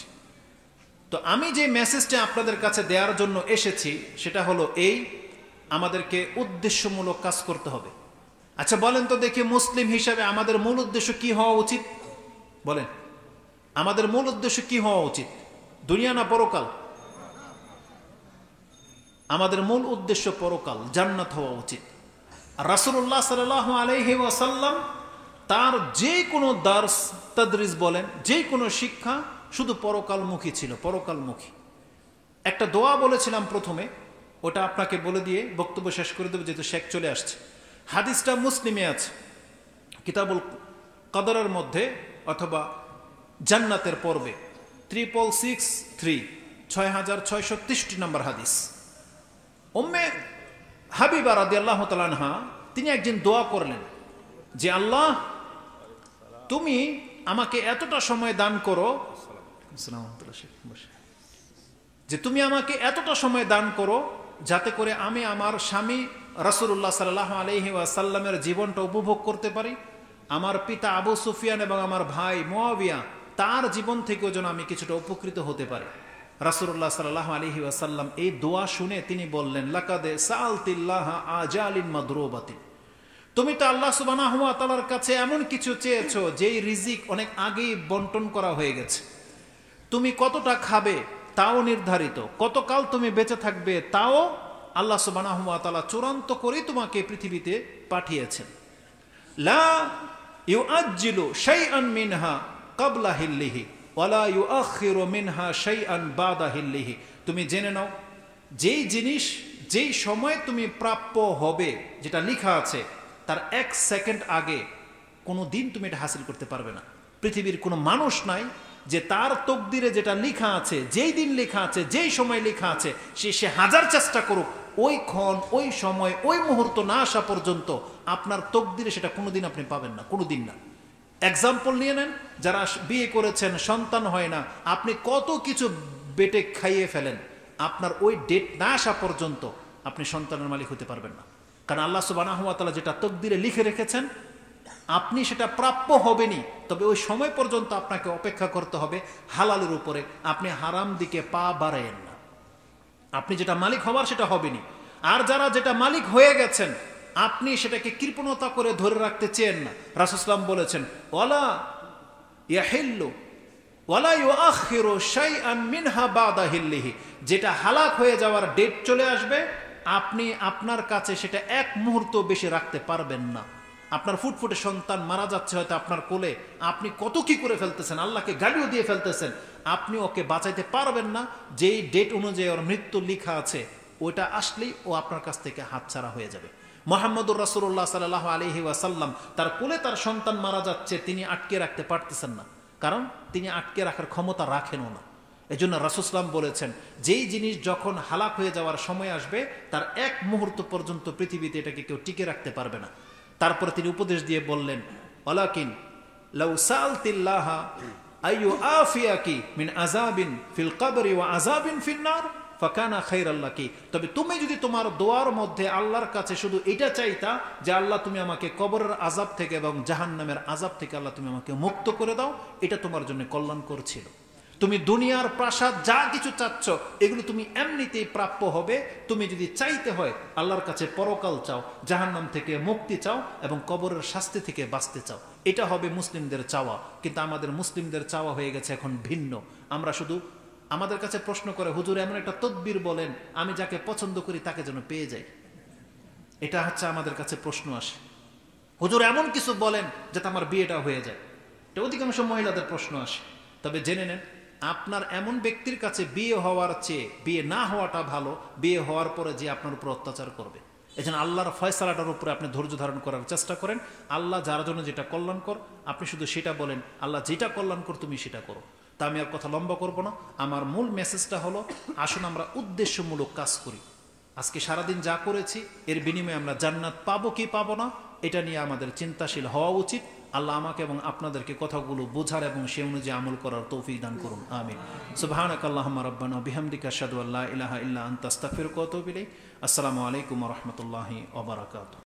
A: তো আমি যে মেসেজটা আপনাদের কাছে দেওয়ার জন্য এসেছি সেটা হলো এই, আমাদেরকে উদ্দেশ্যমূলক কাজ করতে হবে। আচ্ছা বলেন তো দেখি, মুসলিম হিসাবে আমাদের মূল উদ্দেশ্য কি হওয়া উচিত? বলেন, আমাদের মূল উদ্দেশ্য কি হওয়া উচিত? দুনিয়া না পরকাল? আমাদের মূল উদ্দেশ্য পরকাল, জান্নাত হওয়া উচিত। রাসূলুল্লাহ সাল্লাল্লাহু আলাইহি ওয়াসাল্লাম তার যে কোনো দার্স তাদরিস বলেন, যে কোনো শিক্ষা শুধু পরকালমুখী ছিল, পরকালমুখী। একটা দোয়া বলেছিলাম প্রথমে, ওটা আপনাকে বলে দিয়ে বক্তব্য শেষ করে দেবো, যেহেতু শেখ চলে আসছে। হাদিসটা মুসলিমে আছে, কিতাবুল কদরের মধ্যে অথবা জান্নাতের পর্বে 6663 6663 নম্বর হাদিস। উম্মে হাবিবা রাদিয়াল্লাহু তাআলা আনহা তিনি একদিন দোয়া করলেন যে আল্লাহ তুমি আমাকে এতটা সময় দান করো, যে তুমি আমাকে এতটা সময় দান করো যাতে করে আমি আমার স্বামী রাসূলুল্লাহ সাল্লাল্লাহু আলাইহি ওয়াসাল্লামের জীবনটা উপভোগ করতে পারি, আমার পিতা আবু সুফিয়ান এবং আমার ভাই মুয়াবিয়া তার জীবন থেকেও যেন আমি কিছুটা উপকৃত হতে পারি। রাসূলুল্লাহ সাল্লাল্লাহু আলাইহি ওয়াসাল্লাম এই দোয়া শুনে তিনি বললেন, লাকাদে সাআলতিল্লাহা আজালিন মাদরুবাতিন, তুমি তো আল্লাহ সুবহানাহু ওয়া তাআলার কাছে এমন কিছু চেয়েছো যেই রিজিক অনেক আগেই বন্টন করা হয়ে গেছে। তুমি কতটা খাবে তাও নির্ধারিত, কতকাল তুমি বেঁচে থাকবে তাও আল্লাহ সুবহানাহু ওয়া তাআলা চূড়ান্ত করেই তোমাকে পৃথিবীতে পাঠিয়েছেন। লা ইউআজ্জিলু শাইআন মিনহা ক্বাবলা হিল্লিহি ওয়ালা ইউআখিরু মিনহা শাইআন বাদা হিল্লিহি, তুমি জেনে নাও যেই জিনিস যেই সময় তুমি প্রাপ্য হবে, যেটা লেখা আছে তার 1 সেকেন্ড আগে কোনো দিন তুমি এটা হাসিল করতে পারবে না। পৃথিবীর কোনো মানুষ নাই যে তার তকদিরে যেটা লেখা আছে, যেই দিন লেখা আছে, যেই সময় লেখা আছে, সে হাজার চেষ্টা করুক ওই ক্ষণ, ওই সময়, ওই মুহূর্ত না আসা পর্যন্ত আপনার তকদিরে সেটা কোনোদিন আপনি পাবেন না, কোনোদিন না। এক্সাম্পল নিয়ে নেন, যারা বিয়ে করেছেন সন্তান হয় না, আপনি কত কিছু বেটে খাইয়ে ফেলেন, আপনার ওই ডেট না আসা পর্যন্ত আপনি সন্তানের মালিক হতে পারবেন না। কারণ আল্লাহ সুবহানাহু ওয়া তাআলা যেটা তকদিরে লিখে রেখেছেন আপনি সেটা প্রাপ্য হবেনই, তবে ওই সময় পর্যন্ত আপনাকে অপেক্ষা করতে হবে হালালের উপরে। আপনি হারাম দিকে পা বাড়ায়েন না, আপনি যেটা মালিক হবার সেটা হবেনি। আর যারা যেটা মালিক হয়ে গেছেন আপনি সেটাকে কৃপণতা করে ধরে রাখতে চেয়েন না। রাসূল সাল্লাল্লাহু আলাইহি ওয়াসাল্লাম বলেছেন, ওয়ালা ইয়াহিল্লু ওয়ালা ইউআখিরু শাইআন মিনহা বাদা হিল্লিহি, যেটা হালাক হয়ে যাওয়ার ডেট চলে আসবে আপনি আপনার কাছে সেটা এক মুহূর্ত বেশি রাখতে পারবেন না। আপনার ফুটফুটে সন্তান মারা যাচ্ছে হয়তো আপনার কোলে, আপনি কত কি করে ফেলতেছেন, আল্লাহকে গালিও দিয়ে ফেলতেছেন, আপনি ওকে বাঁচাইতে পারবেন না। যেই ডেট অনুযায়ী ওর মৃত্যু লেখা আছে ওইটা আসলেই ও আপনার কাছ থেকে হাতছাড়া হয়ে যাবে। মুহাম্মদুর রাসূলুল্লাহ সাল্লাল্লাহু আলাইহি ওয়াসাল্লাম তার কোলে তার সন্তান মারা যাচ্ছে, তিনি আটকে রাখতে পারতেছেন না, কারণ তিনি আটকে রাখার ক্ষমতা রাখেনও না। এজন্য রাসূল সাল্লাল্লাহু আলাইহি ওয়াসাল্লাম বলেছেন, যেই জিনিস যখন হালাক হয়ে যাওয়ার সময় আসবে তার এক মুহূর্ত পর্যন্ত পৃথিবীতে এটাকে কেউ টিকে রাখতে পারবে না। তারপরে তিনি উপদেশ দিয়ে বললেন, ওয়ালাকিন লাউ সাআলতিল্লাহা আইয়ু আফিয়াকি মিন আযাবিন ফিল কবরি ওয়া আযাবিন ফিন নার ফাকানা খায়রাল লাকি, তবে তুমি যদি তোমার দোয়ার মধ্যে আল্লাহর কাছে শুধু এটা চাইতা যে আল্লাহ তুমি আমাকে কবরের আযাব থেকে এবং জাহান্নামের আযাব থেকে আল্লাহ তুমি আমাকে মুক্ত করে দাও, এটা তোমার জন্য কল্যাণকর ছিল। তুমি দুনিয়ার প্রাসাদ যা কিছু চাচ্ছ এগুলো তুমি এমনিতেই প্রাপ্য হবে। তুমি যদি চাইতে হয় আল্লাহর কাছে পরকাল চাও, জাহান্নাম থেকে মুক্তি চাও এবং কবরের শাস্তি থেকে বাঁচতে চাও, এটা হবে মুসলিমদের চাওয়া। কিন্তু আমাদের মুসলিমদের চাওয়া হয়ে গেছে এখন ভিন্ন। আমরা শুধু আমাদের কাছে প্রশ্ন করে, হুজুর এমন একটা তদবির বলেন আমি যাকে পছন্দ করি তাকে যেন পেয়ে যাই, এটা হচ্ছে আমাদের কাছে প্রশ্ন আসে। হুজুর এমন কিছু বলেন যাতে আমার বিয়েটা হয়ে যায়, এটা অধিকাংশ মহিলাদের প্রশ্ন আসে। তবে জেনে নেন আপনার এমন ব্যক্তির কাছে বিয়ে হওয়ার চেয়ে বিয়ে না হওয়াটা ভালো, বিয়ে হওয়ার পরে যে আপনার উপর অত্যাচার করবে। এজন্য আল্লাহর ফয়সালাটার উপরে আপনি ধৈর্য ধারণ করার চেষ্টা করেন। আল্লাহ যার জন্য যেটা কল্যাণকর আপনি শুধু সেটা বলেন, আল্লাহ যেটা কল্যাণকর তুমি সেটা করো। তা আমি আর কথা লম্বা করব না। আমার মূল মেসেজটা হলো, আসুন আমরা উদ্দেশ্যমূলক কাজ করি। আজকে সারাদিন যা করেছি এর বিনিময়ে আমরা জান্নাত পাবো কি পাবো না এটা নিয়ে আমাদের চিন্তাশীল হওয়া উচিত। আল্লাহ আমাকে এবং আপনাদেরকে কথাগুলো বোঝার এবং সে অনুযায়ী আমল করার তৌফিক দান করুন, আমিন। সুবহানাকাল্লাহুম্মা রাব্বানা বিহামদিকা আশহাদু আল্লা ইলাহা ইল্লা আনতা আস্তাগফিরুকা ওয়া আতুবু ইলাইক। আসসালামু আলাইকুম ওয়া রাহমাতুল্লাহি ওয়া বারাকাতুহু।